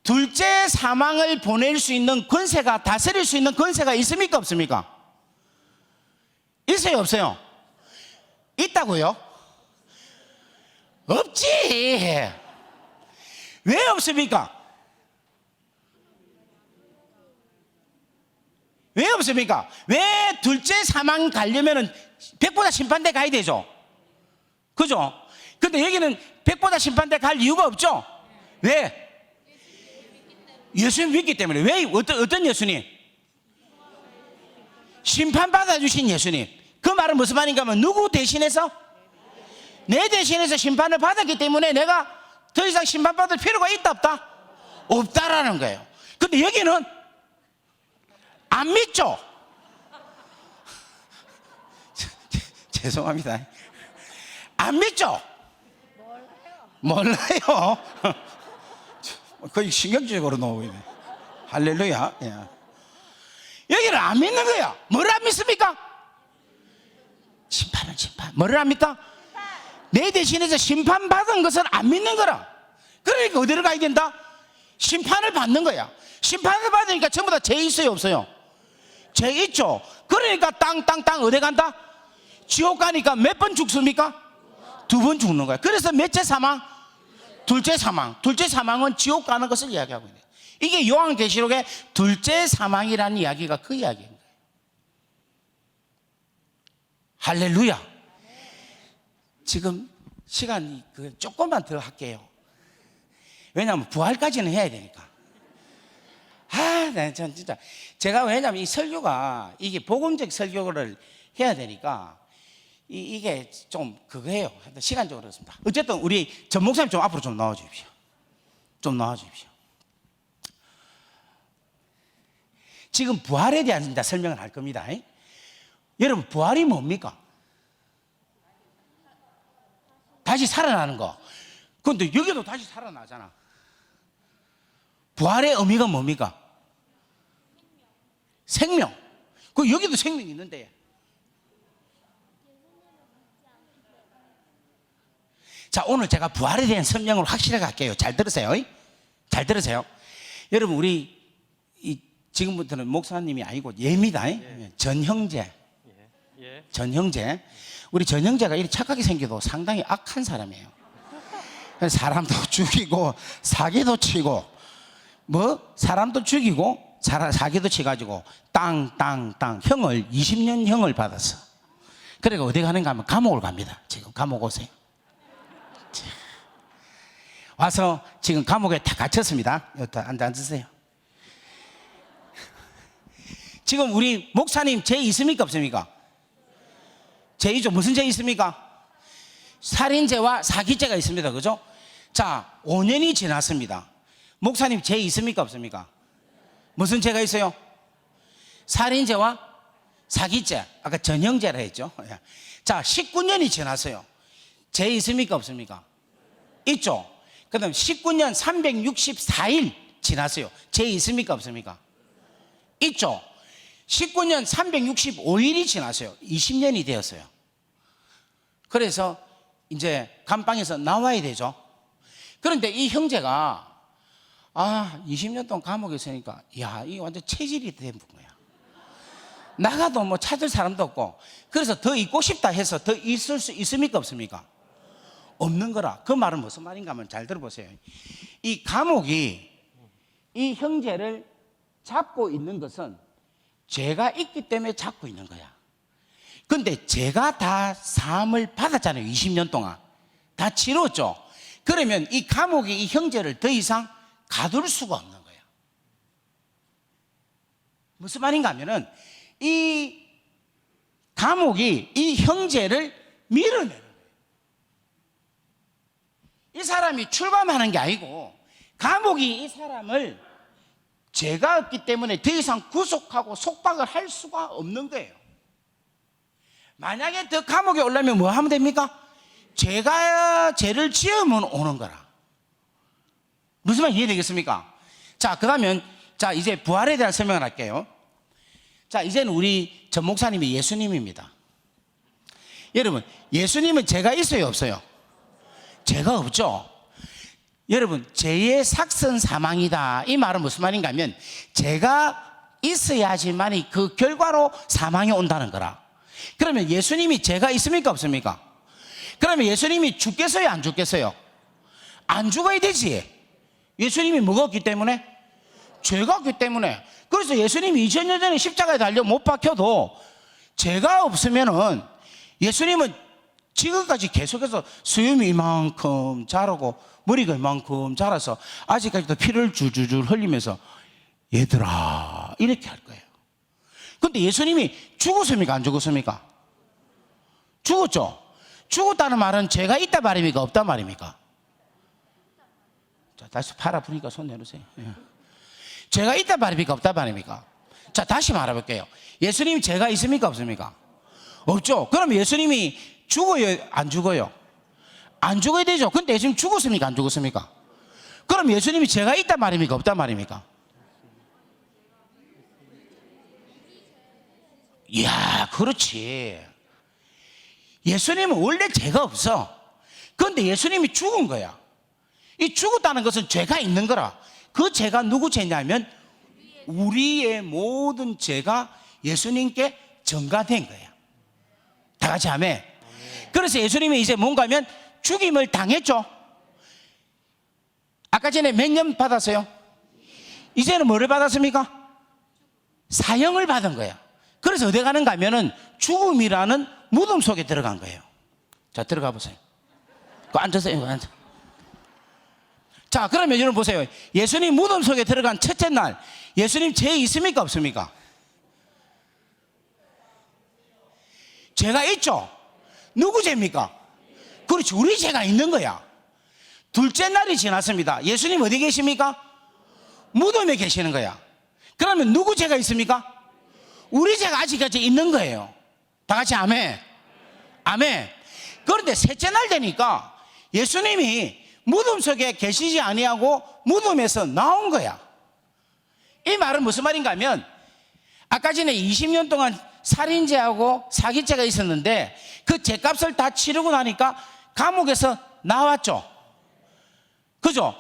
둘째 사망을 보낼 수 있는 권세가, 다스릴 수 있는 권세가 있습니까? 없습니까? 있어요? 없어요? 있다고요? 없지. 왜 없습니까? 왜 없습니까? 왜 둘째 사망 가려면은 백보다 심판대 가야 되죠? 그죠? 근데 여기는 백보다 심판대 갈 이유가 없죠? 왜? 예수님 믿기 때문에. 왜? 어떤 예수님? 심판받아 주신 예수님. 그 말은 무슨 말인가 하면 누구 대신해서? 내 대신해서 심판을 받았기 때문에 내가 더 이상 심판받을 필요가 있다 없다? 없다라는 거예요. 근데 여기는 안 믿죠? 죄송합니다. 안 믿죠? 몰라요. 거의 신경질적으로 나오고 있네. 할렐루야. 예. 여기는 안 믿는 거야. 뭐를 안 믿습니까? 심판. 뭐를 안 믿다? 내 대신해서 심판받은 것을 안 믿는 거라. 그러니까 어디로 가야 된다? 심판을 받는 거야. 심판을 받으니까 전부 다 죄 있어요 없어요? 죄 있죠. 그러니까 땅 어디 간다? 지옥 가니까 몇 번 죽습니까? 2번 죽는 거야. 그래서 몇째 사망? 둘째 사망. 둘째 사망은 지옥 가는 것을 이야기하고 있는 거예요. 이게 요한계시록의 둘째 사망이라는 이야기가 그 이야기인 거예요. 할렐루야. 지금 시간이 조금만 더 할게요. 왜냐하면 부활까지는 해야 되니까. 네, 전 진짜 제가 왜냐하면 이 설교가 이게 복음적 설교를 해야 되니까 이게 좀 그거예요. 시간적으로 그렇습니다. 어쨌든 우리 전 목사님 좀 앞으로 좀 나와 주십시오. 좀 나와 주십시오. 지금 부활에 대한 이제 설명을 할 겁니다. 여러분 부활이 뭡니까? 다시 살아나는 거. 그런데 여기도 다시 살아나잖아. 부활의 의미가 뭡니까? 생명. 그 여기도 생명이 있는데. 자, 오늘 제가 부활에 대한 설명을 확실하게 할게요. 잘 들으세요. 잘 들으세요. 여러분 우리 지금부터는 목사님이 아니고 예입니다. 전 형제. 전 형제. 우리 전 형제가 이렇게 착하게 생겨도 상당히 악한 사람이에요. 사람도 죽이고 사기도 치고 뭐 사람도 죽이고 사기도 치가지고 땅 형을 20년 형을 받았어. 그러니까 어디 가는가 하면 감옥을 갑니다. 지금 감옥 오세요. 와서 지금 감옥에 다 갇혔습니다. 여기 앉으세요. 지금 우리 목사님 죄 있습니까 없습니까? 죄 있죠. 무슨 죄 있습니까? 살인죄와 사기죄가 있습니다. 그죠? 자, 5년이 지났습니다. 목사님 죄 있습니까 없습니까? 무슨 죄가 있어요? 살인죄와 사기죄. 아까 전형죄라 했죠. 자, 19년이 지났어요. 죄 있습니까 없습니까? 있죠. 그 다음 19년 364일 지났어요. 죄 있습니까 없습니까? 있죠. 19년 365일이 지났어요. 20년이 되었어요. 그래서 이제 감방에서 나와야 되죠. 그런데 이 형제가 20년 동안 감옥에 있으니까 이 완전 체질이 된 거야. 나가도 뭐 찾을 사람도 없고, 그래서 더 있고 싶다 해서 더 있을 수 있습니까 없습니까? 없는 거라. 그 말은 무슨 말인가 하면 잘 들어보세요. 이 감옥이 이 형제를 잡고 있는 것은 죄가 있기 때문에 잡고 있는 거야. 근데 죄가 다 사함을 받았잖아요. 20년 동안 다 치렀죠. 그러면 이 감옥이 이 형제를 더 이상 가둘 수가 없는 거야. 무슨 말인가 하면은 이 감옥이 이 형제를 밀어내는 거예요. 이 사람이 출감하는 게 아니고 감옥이 이 사람을 죄가 없기 때문에 더 이상 구속하고 속박을 할 수가 없는 거예요. 만약에 더 감옥에 올라면 뭐 하면 됩니까? 죄를 지으면 오는 거라. 무슨 말 이해되겠습니까? 자, 그러면 자, 이제 부활에 대한 설명을 할게요. 자, 이제는 우리 전 목사님이 예수님입니다. 여러분, 예수님은 죄가 있어요 없어요? 죄가 없죠. 여러분, 죄의 삭선 사망이다. 이 말은 무슨 말인가 하면 죄가 있어야지만이 그 결과로 사망이 온다는 거라. 그러면 예수님이 죄가 있습니까 없습니까? 그러면 예수님이 죽겠어요 안 죽겠어요? 안 죽어야 되지. 예수님이 뭐가 없기 때문에? 죄가 없기 때문에. 그래서 예수님이 2000년 전에 십자가에 달려 못 박혀도 죄가 없으면은 예수님은 지금까지 계속해서 수염이 이만큼 자라고 머리가 이만큼 자라서 아직까지도 피를 줄줄줄 흘리면서 얘들아 이렇게 할 거예요. 근데 예수님이 죽었습니까 안 죽었습니까? 죽었죠. 죽었다는 말은 죄가 있다 말입니까? 없다 말입니까? 자, 다시 팔 아프니까 손 내놓으세요. 예. 죄가 있다 말입니까? 없다 말입니까? 자, 다시 말해볼게요. 예수님이 죄가 있습니까? 없습니까? 없죠. 그럼 예수님이 죽어요? 안 죽어요? 안 죽어야 되죠. 근데 예수님 죽었습니까? 안 죽었습니까? 그럼 예수님이 죄가 있다 말입니까? 없다 말입니까? 이야, 그렇지. 예수님은 원래 죄가 없어. 그런데 예수님이 죽은 거야. 이 죽었다는 것은 죄가 있는 거라. 그 죄가 누구 죄냐면 우리의 모든 죄가 예수님께 전가된 거야. 다 같이 아멘. 그래서 예수님이 이제 뭔가 하면 죽임을 당했죠. 아까 전에 몇 년 받았어요? 이제는 뭐를 받았습니까? 사형을 받은 거야. 그래서 어디 가는가 하면은 죽음이라는 무덤 속에 들어간 거예요. 자, 들어가 보세요. 앉으세요. 앉아. 자, 그러면 여러분 보세요. 예수님 무덤 속에 들어간 첫째 날, 예수님 죄 있습니까? 없습니까? 죄가 있죠? 누구 죄입니까? 그렇지, 우리 죄가 있는 거야. 둘째 날이 지났습니다. 예수님 어디 계십니까? 무덤에 계시는 거야. 그러면 누구 죄가 있습니까? 우리 죄가 아직까지 있는 거예요. 다 같이 아멘. 아멘. 그런데 셋째 날 되니까 예수님이 무덤 속에 계시지 아니하고 무덤에서 나온 거야. 이 말은 무슨 말인가 하면 아까 전에 20년 동안 살인죄하고 사기죄가 있었는데 그 죄값을 다 치르고 나니까 감옥에서 나왔죠. 그죠?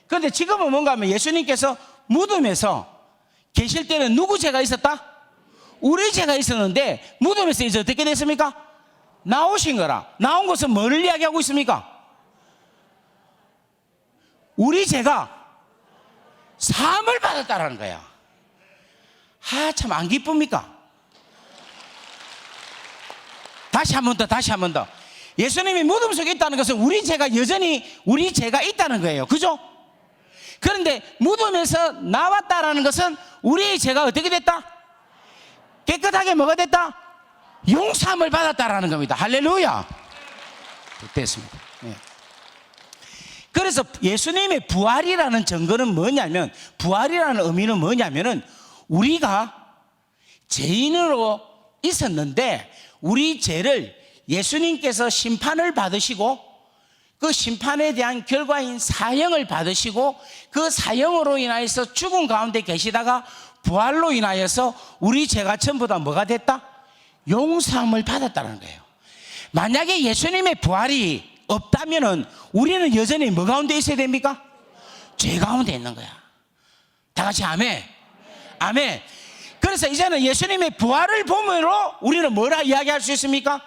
그런데 지금은 뭔가 하면 예수님께서 무덤에서 계실 때는 누구 죄가 있었다? 우리 죄가 있었는데 무덤에서 이제 어떻게 됐습니까? 나오신 거라. 나온 것은 뭐를 이야기하고 있습니까? 우리 죄가 사함을 받았다라는 거야. 참 안 기쁩니까? 다시 한 번 더. 예수님이 무덤 속에 있다는 것은 우리 죄가 여전히 우리 죄가 있다는 거예요. 그죠? 그런데 무덤에서 나왔다라는 것은 우리의 죄가 어떻게 됐다? 깨끗하게 뭐가 됐다? 용서함을 받았다라는 겁니다. 할렐루야. 됐습니다. 네. 그래서 예수님의 부활이라는 증거는 뭐냐면, 부활이라는 의미는 뭐냐면은 우리가 죄인으로 있었는데 우리 죄를 예수님께서 심판을 받으시고 그 심판에 대한 결과인 사형을 받으시고 그 사형으로 인하여서 죽음 가운데 계시다가 부활로 인하여서 우리 죄가 전부 다 뭐가 됐다? 용서함을 받았다는 거예요. 만약에 예수님의 부활이 없다면은 우리는 여전히 뭐 가운데 있어야 됩니까? 죄 가운데 있는 거야. 다 같이 아멘. 아멘. 그래서 이제는 예수님의 부활을 보므로 우리는 뭐라 이야기할 수 있습니까?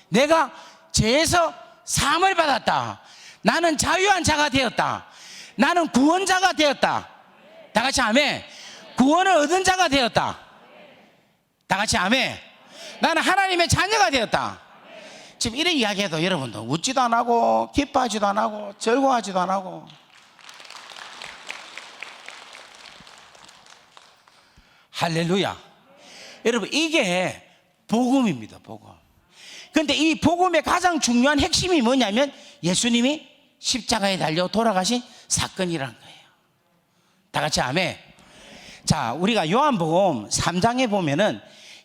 내가 죄에서 사함을 받았다. 나는 자유한 자가 되었다. 나는 구원자가 되었다. 다 같이 아멘. 구원을 얻은 자가 되었다. 다 같이 아멘. 나는 하나님의 자녀가 되었다. 지금 이런 이야기해도 여러분도 웃지도 안 하고 기뻐하지도 안 하고 즐거워하지도 안 하고. 할렐루야. 여러분, 이게 복음입니다. 복음. 그런데 이 복음의 가장 중요한 핵심이 뭐냐면 예수님이 십자가에 달려 돌아가신 사건이라는 거예요. 다 같이 아멘. 자, 우리가 요한복음 3장에 보면은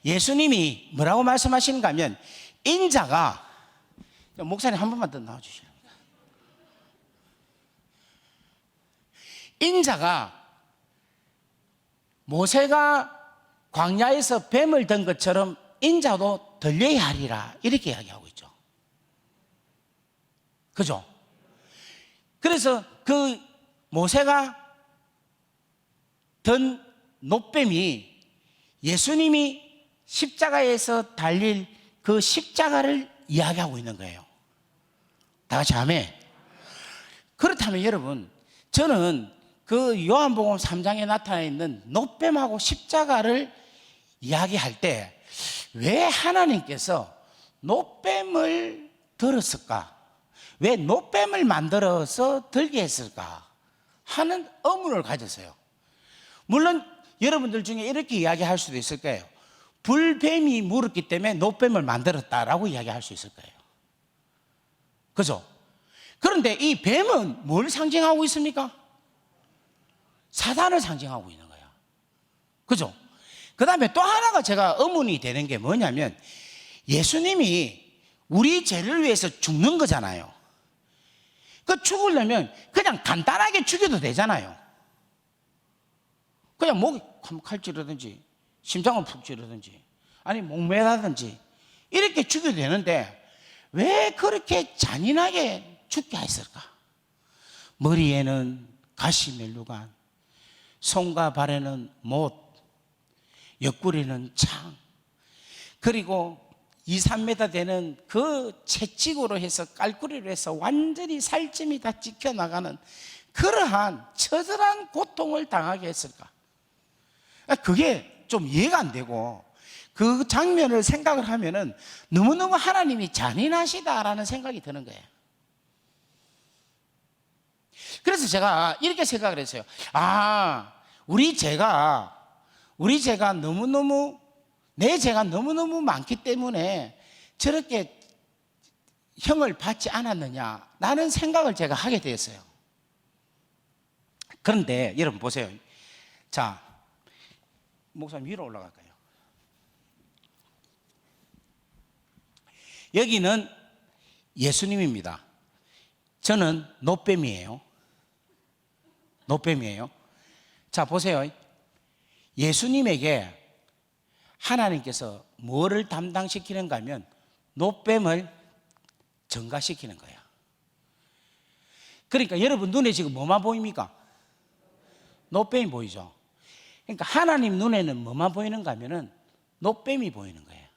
예수님이 뭐라고 말씀하시는가 하면, 인자가, 목사님 한 번만 더 나와주시죠. 인자가 모세가 광야에서 뱀을 든 것처럼 인자도 들려야 하리라, 이렇게 이야기하고 있죠. 그죠? 그래서 그 모세가 든 놋뱀이 예수님이 십자가에서 달릴 그 십자가를 이야기하고 있는 거예요. 다 같이 아멘. 그렇다면 여러분, 저는 그 요한복음 3장에 나타나 있는 놋뱀하고 십자가를 이야기할 때 왜 하나님께서 놋뱀을 들었을까? 왜 놋뱀을 만들어서 들게 했을까? 하는 의문을 가졌어요. 물론 여러분들 중에 이렇게 이야기할 수도 있을 거예요. 불뱀이 물었기 때문에 놋뱀을 만들었다라고 이야기할 수 있을 거예요. 그죠? 그런데 이 뱀은 뭘 상징하고 있습니까? 사단을 상징하고 있는 거야. 그죠? 그 다음에 또 하나가 제가 의문이 되는 게 뭐냐면, 예수님이 우리 죄를 위해서 죽는 거잖아요. 그 죽으려면 그냥 간단하게 죽여도 되잖아요. 그냥 목에 한번 칼 찌르든지 심장을 푹 찌르든지 아니 목매라든지 이렇게 죽여도 되는데 왜 그렇게 잔인하게 죽게 했을까? 머리에는 가시 멜루간, 손과 발에는 못, 옆구리는 창, 그리고 2, 3m 되는 그 채찍으로 해서 깔꾸리로 해서 완전히 살점이 다 찢겨나가는 그러한 처절한 고통을 당하게 했을까? 그게 좀 이해가 안 되고, 그 장면을 생각을 하면은 너무너무 하나님이 잔인하시다라는 생각이 드는 거예요. 그래서 제가 이렇게 생각을 했어요. 우리 죄가 너무너무, 내 죄가 너무너무 많기 때문에 저렇게 형을 받지 않았느냐, 라는 생각을 제가 하게 되었어요. 그런데 여러분 보세요. 자, 목사님 위로 올라갈까요? 여기는 예수님입니다. 저는 노뱀이에요. 노뱀이에요. 자, 보세요. 예수님에게 하나님께서 뭐를 담당시키는가 하면 노뱀을 전가시키는 거예요. 그러니까 여러분 눈에 지금 뭐만 보입니까? 노뱀이 보이죠? 그러니까 하나님 눈에는 뭐만 보이는가 하면은 노뱀이 보이는 거예요.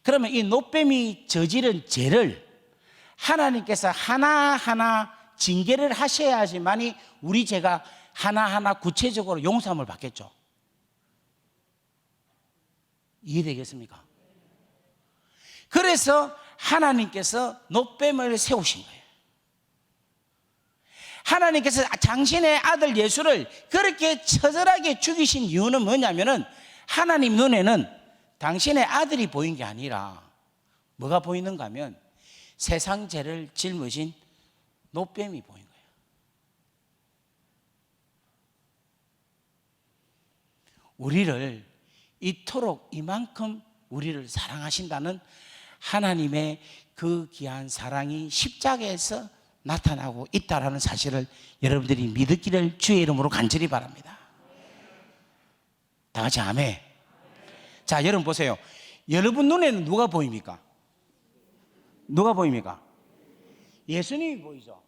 그러면 이 노뱀이 저지른 죄를 하나님께서 하나하나 징계를 하셔야지만이 우리 죄가 하나하나 구체적으로 용서함을 받겠죠. 이해되겠습니까? 그래서 하나님께서 노뱀을 세우신 거예요. 하나님께서 당신의 아들 예수를 그렇게 처절하게 죽이신 이유는 뭐냐면은 하나님 눈에는 당신의 아들이 보인 게 아니라 뭐가 보이는가 하면 세상 죄를 짊으신 노뱀이 보인 거예요. 우리를 이토록 이만큼 우리를 사랑하신다는 하나님의 그 귀한 사랑이 십자가에서 나타나고 있다는 사실을 여러분들이 믿기를 주의 이름으로 간절히 바랍니다. 다 같이 아멘. 자, 여러분 보세요. 여러분 눈에는 누가 보입니까? 누가 보입니까? 예수님이 보이죠.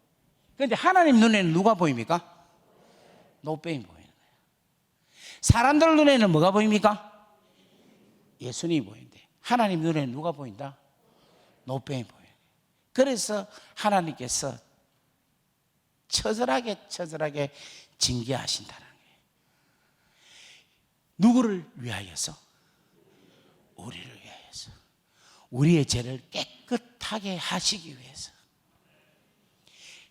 그런데 하나님 눈에는 누가 보입니까? 노뱀이 보이는 거예요. 사람들 눈에는 뭐가 보입니까? 예수님이 보이는데 하나님 눈에는 누가 보인다? 노뱀이 보여요. 그래서 하나님께서 처절하게 징계하신다는 거예요. 누구를 위하여서? 우리를 위하여서. 우리의 죄를 깨끗하게 하시기 위해서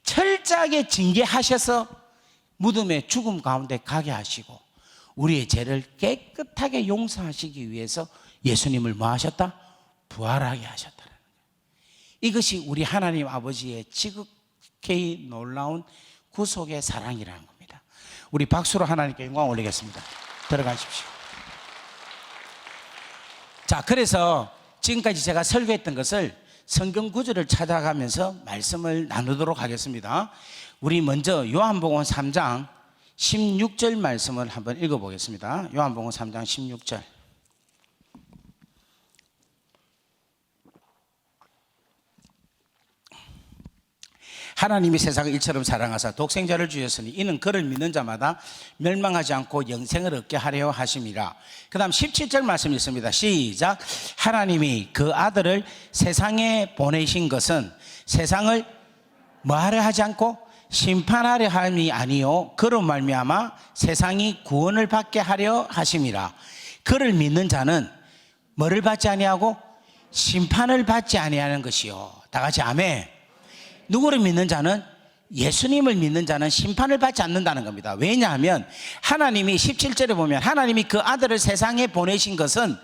철저하게 징계하셔서 무덤의 죽음 가운데 가게 하시고 우리의 죄를 깨끗하게 용서하시기 위해서 예수님을 뭐 하셨다? 부활하게 하셨다는 거예요. 이것이 우리 하나님 아버지의 지극히 놀라운 구속의 사랑이라는 겁니다. 우리 박수로 하나님께 영광 올리겠습니다. 들어가십시오. 자, 그래서 지금까지 제가 설교했던 것을 성경 구절을 찾아가면서 말씀을 나누도록 하겠습니다. 우리 먼저 요한복음 3장 16절 말씀을 한번 읽어보겠습니다. 요한복음 3장 16절. 하나님이 세상을 이처럼 사랑하사 독생자를 주셨으니 이는 그를 믿는 자마다 멸망하지 않고 영생을 얻게 하려 하심이라. 그 다음 17절 말씀 있습니다. 시작. 하나님이 그 아들을 세상에 보내신 것은 세상을 뭐하려 하지 않고 심판하려 함이 아니요 그로 말미암아 세상이 구원을 받게 하려 하심이라. 그를 믿는 자는 뭐를 받지 아니하고 심판을 받지 아니하는 것이요. 다 같이 아멘. 누구를 믿는 자는? 예수님을 믿는 자는 심판을 받지 않는다는 겁니다. 왜냐하면 하나님이 17절에 보면 하나님이 그 아들을 세상에 보내신 것은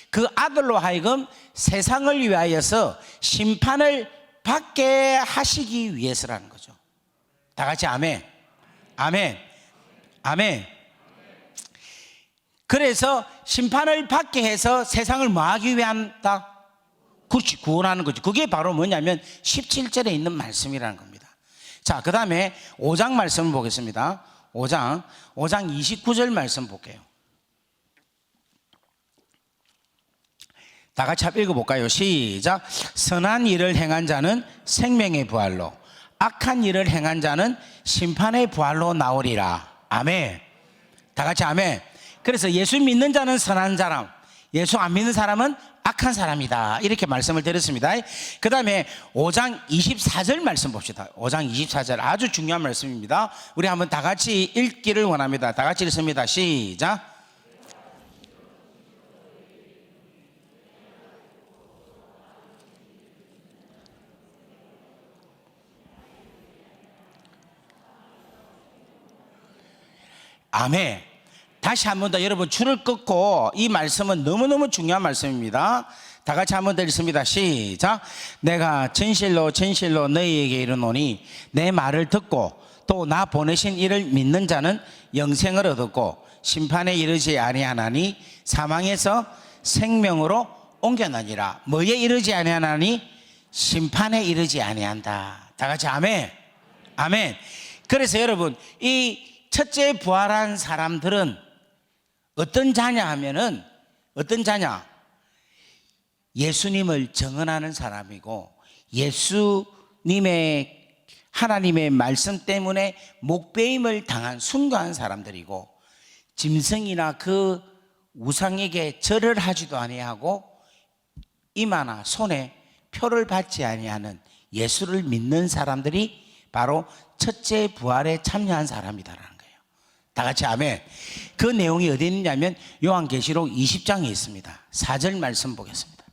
그 아들로 하여금 세상을 위하여서 심판을 받게 하시기 위해서라는 거죠. 다 같이 아멘. 아멘. 아멘. 그래서 심판을 받게 해서 세상을 뭐하기 위한다? 그렇지, 구원하는 거죠. 그게 바로 뭐냐면 17절에 있는 말씀이라는 겁니다. 자, 그 다음에 5장 말씀을 보겠습니다. 5장 29절 말씀 볼게요. 다 같이 한번 읽어볼까요? 시작. 선한 일을 행한 자는 생명의 부활로, 악한 일을 행한 자는 심판의 부활로 나오리라. 아멘. 다 같이 아멘. 그래서 예수 믿는 자는 선한 사람, 예수 안 믿는 사람은 악한 사람이다, 이렇게 말씀을 드렸습니다. 그 다음에 5장 24절 말씀 봅시다. 5장 24절 아주 중요한 말씀입니다. 우리 한번 다 같이 읽기를 원합니다. 다 같이 읽습니다. 시작. 아멘. 다시 한 번 더 여러분 줄을 끊고, 이 말씀은 너무너무 중요한 말씀입니다. 다 같이 한 번 더 읽습니다. 시작. 내가 진실로 진실로 너희에게 이르노니 내 말을 듣고 또 나 보내신 이를 믿는 자는 영생을 얻었고 심판에 이르지 아니하나니 사망에서 생명으로 옮겨나니라. 뭐에 이르지 아니하나니? 심판에 이르지 아니한다. 다 같이 아멘. 아멘. 그래서 여러분, 이 첫째 부활한 사람들은 어떤 자냐 하면은, 어떤 자냐? 예수님을 정언하는 사람이고, 예수님의 하나님의 말씀 때문에 목배임을 당한 순교한 사람들이고, 짐승이나 그 우상에게 절을 하지도 아니하고 이마나 손에 표를 받지 아니하는 예수를 믿는 사람들이 바로 첫째 부활에 참여한 사람이다라는 거예요. 다 같이 아멘. 그 내용이 어디 있느냐면 요한계시록 20장에 있습니다. 4절 말씀 보겠습니다.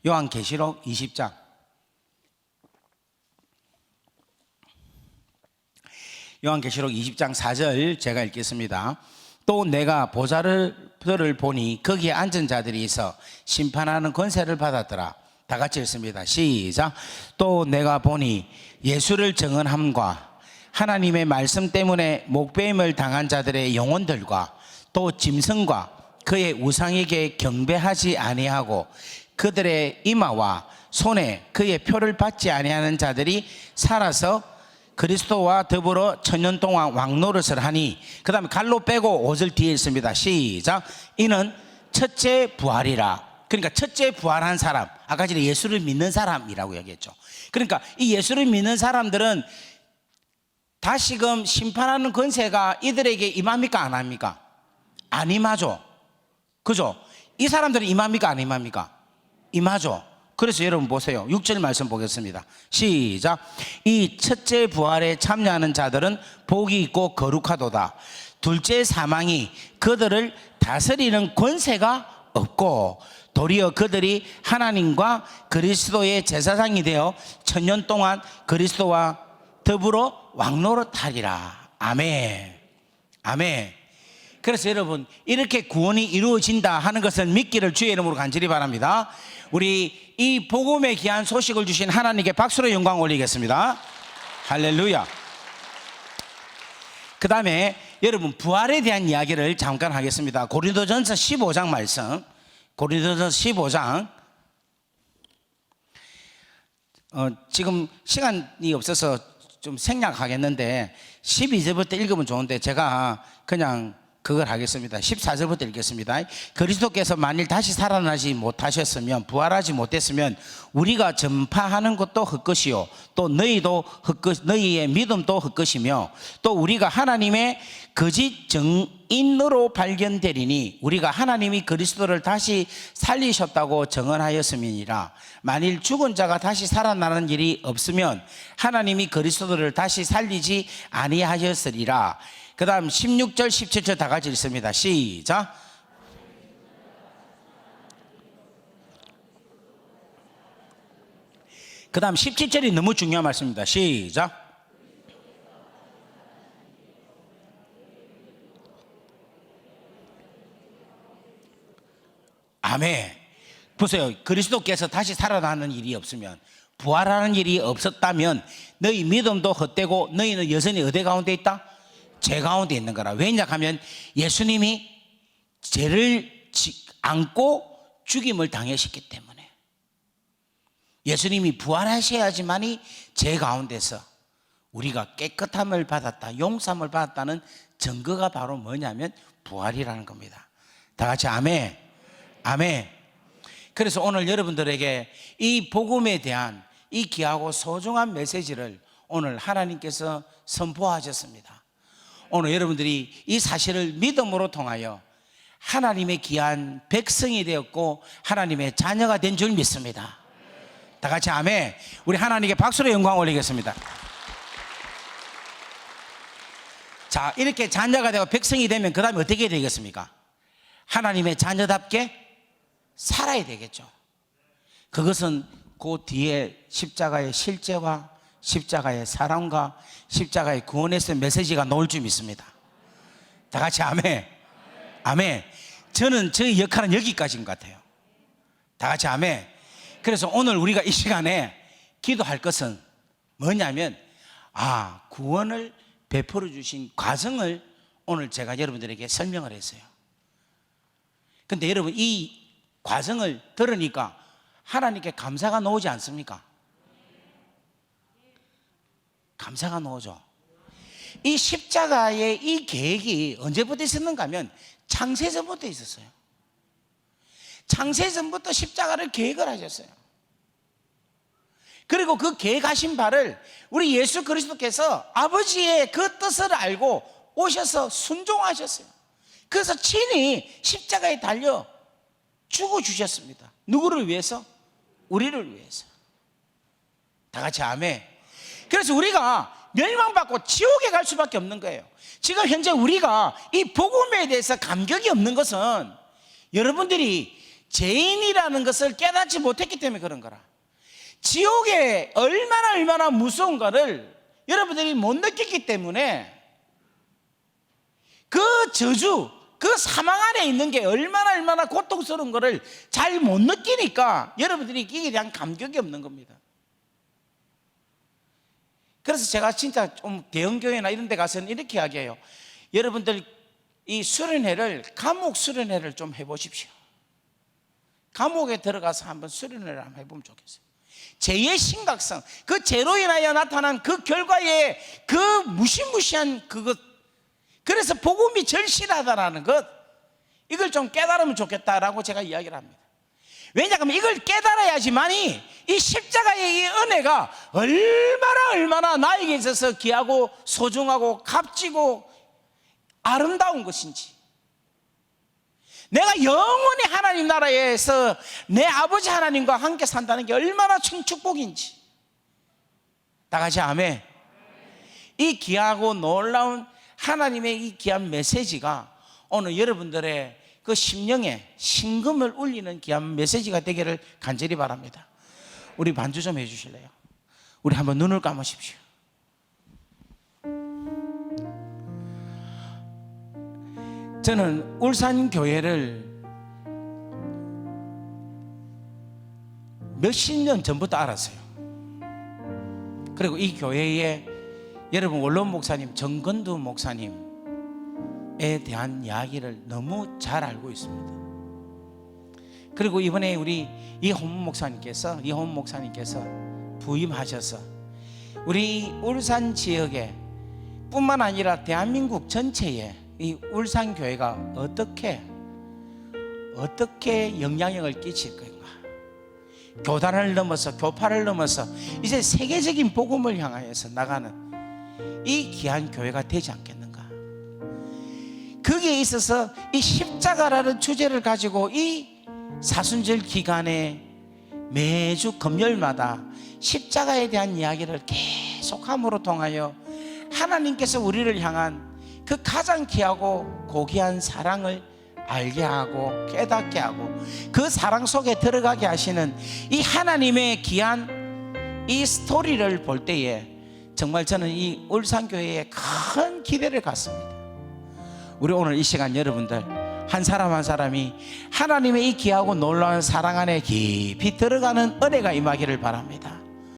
요한계시록 20장. 요한계시록 20장 4절 제가 읽겠습니다. 또 내가 보좌를 보니 거기에 앉은 자들이 있어 심판하는 권세를 받았더라. 다 같이 읽습니다. 시작. 또 내가 보니 예수를 정언함과 하나님의 말씀 때문에 목배임을 당한 자들의 영혼들과 또 짐승과 그의 우상에게 경배하지 아니하고 그들의 이마와 손에 그의 표를 받지 아니하는 자들이 살아서 그리스도와 더불어 천년 동안 왕노릇을 하니, 그 다음에 갈로 빼고 5절 뒤에 있습니다. 시작. 이는 첫째 부활이라. 그러니까 첫째 부활한 사람, 아까 전에 예수를 믿는 사람이라고 얘기했죠. 그러니까 이 예수를 믿는 사람들은 다시금 심판하는 권세가 이들에게 임합니까 안 합니까? 안 임하죠. 그죠? 이 사람들은 임합니까 안 임합니까? 임하죠. 그래서 여러분 보세요. 6절 말씀 보겠습니다. 시작. 이 첫째 부활에 참여하는 자들은 복이 있고 거룩하도다. 둘째 사망이 그들을 다스리는 권세가 없고 도리어 그들이 하나님과 그리스도의 제사장이 되어 천년 동안 그리스도와 더불어 왕노릇하리라. 아멘. 아멘. 그래서 여러분, 이렇게 구원이 이루어진다 하는 것을 믿기를 주의 이름으로 간절히 바랍니다. 우리 이 복음의 귀한 소식을 주신 하나님께 박수로 영광 올리겠습니다. 할렐루야. 그 다음에 여러분, 부활에 대한 이야기를 잠깐 하겠습니다. 고린도전서 15장 말씀. 고린도전서 15장. 지금 시간이 없어서 좀 생략하겠는데 12절부터 읽으면 좋은데 제가 그냥 그걸 하겠습니다. 14절부터 읽겠습니다. 그리스도께서 만일 다시 살아나지 못하셨으면, 부활하지 못했으면 우리가 전파하는 것도 헛것이요 또 너희도 너희의 믿음도 헛것이며 또 우리가 하나님의 거짓 정인으로 발견되리니 우리가 하나님이 그리스도를 다시 살리셨다고 정언하였음이니라. 만일 죽은 자가 다시 살아나는 일이 없으면 하나님이 그리스도를 다시 살리지 아니하였으리라. 그 다음 16절 17절 다 같이 읽습니다. 시작. 그 다음 17절이 너무 중요한 말씀입니다. 시작. 아멘. 보세요. 그리스도께서 다시 살아나는 일이 없으면 부활하는 일이 없었다면 너희 믿음도 헛되고 너희는 여전히 어디 가운데 있다? 죄 가운데 있는 거라. 왜냐 하면 예수님이 죄를 안고 죽임을 당하셨기 때문에. 예수님이 부활하셔야지만이 죄 가운데서 우리가 깨끗함을 받았다, 용서함을 받았다는 증거가 바로 뭐냐면 부활이라는 겁니다. 다 같이 아멘. 아멘. 그래서 오늘 여러분들에게 이 복음에 대한 이 귀하고 소중한 메시지를 오늘 하나님께서 선포하셨습니다. 오늘 여러분들이 이 사실을 믿음으로 통하여 하나님의 귀한 백성이 되었고 하나님의 자녀가 된 줄 믿습니다. 다 같이 아멘. 우리 하나님께 박수로 영광 올리겠습니다. 자, 이렇게 자녀가 되고 백성이 되면 그 다음에 어떻게 되겠습니까? 하나님의 자녀답게 살아야 되겠죠. 그것은 그 뒤에 십자가의 실제와 십자가의 사랑과 십자가의 구원에서의 메시지가 나올 줄 믿습니다. 다 같이 아멘. 아멘. 저는 저의 역할은 여기까지인 것 같아요. 다 같이 아멘. 그래서 오늘 우리가 이 시간에 기도할 것은 뭐냐면 구원을 베풀어 주신 과정을 오늘 제가 여러분들에게 설명을 했어요. 근데 여러분 이 과정을 들으니까 하나님께 감사가 나오지 않습니까? 감사가 나오죠. 이 십자가의 이 계획이 언제부터 있었는가 하면 창세전부터 있었어요. 창세전부터 십자가를 계획을 하셨어요. 그리고 그 계획하신 바를 우리 예수 그리스도께서 아버지의 그 뜻을 알고 오셔서 순종하셨어요. 그래서 친히 십자가에 달려 죽어주셨습니다. 누구를 위해서? 우리를 위해서. 다 같이 아멘. 그래서 우리가 멸망받고 지옥에 갈 수밖에 없는 거예요. 지금 현재 우리가 이 복음에 대해서 감격이 없는 것은 여러분들이 죄인이라는 것을 깨닫지 못했기 때문에 그런 거라. 지옥에 얼마나 무서운가를 여러분들이 못 느꼈기 때문에 그 저주, 그 사망 안에 있는 게 얼마나 고통스러운 거를 잘 못 느끼니까 여러분들이 이에 대한 감격이 없는 겁니다. 그래서 제가 진짜 좀 대형교회나 이런 데 가서는 이렇게 이야기해요. 여러분들 이 수련회를, 감옥 수련회를 좀 해보십시오. 감옥에 들어가서 한번 수련회를 한번 해보면 좋겠어요. 죄의 심각성, 그 죄로 인하여 나타난 그 결과의 그 무시무시한 그것, 그래서 복음이 절실하다라는 것, 이걸 좀 깨달으면 좋겠다라고 제가 이야기를 합니다. 왜냐하면 이걸 깨달아야지만이 이 십자가의 이 은혜가 얼마나 나에게 있어서 귀하고 소중하고 값지고 아름다운 것인지, 내가 영원히 하나님 나라에서 내 아버지 하나님과 함께 산다는 게 얼마나 축복인지. 다 같이 아멘. 이 귀하고 놀라운 하나님의 이 귀한 메시지가 오늘 여러분들의 그 심령에 심금을 울리는 귀한 메시지가 되기를 간절히 바랍니다. 우리 반주 좀 해주실래요? 우리 한번 눈을 감으십시오. 저는 울산교회를 몇십 년 전부터 알았어요. 그리고 이 교회에 여러분 원로 목사님 정건두 목사님에 대한 이야기를 너무 잘 알고 있습니다. 그리고 이번에 우리 이홍 목사님께서 부임하셔서 우리 울산 지역에 뿐만 아니라 대한민국 전체에 이 울산교회가 어떻게 영향력을 끼칠 건가, 교단을 넘어서 교파를 넘어서 이제 세계적인 복음을 향하여서 나가는 이 귀한 교회가 되지 않겠는가. 거기에 있어서 이 십자가라는 주제를 가지고 이 사순절 기간에 매주 금요일마다 십자가에 대한 이야기를 계속함으로 통하여 하나님께서 우리를 향한 그 가장 귀하고 고귀한 사랑을 알게 하고 깨닫게 하고 그 사랑 속에 들어가게 하시는 이 하나님의 귀한 이 스토리를 볼 때에 정말 저는 이 울산교회에 큰 기대를 갖습니다. 우리 오늘 이 시간 여러분들 한 사람 한 사람이 하나님의 이 귀하고 놀라운 사랑 안에 깊이 들어가는 은혜가 임하기를 바랍니다.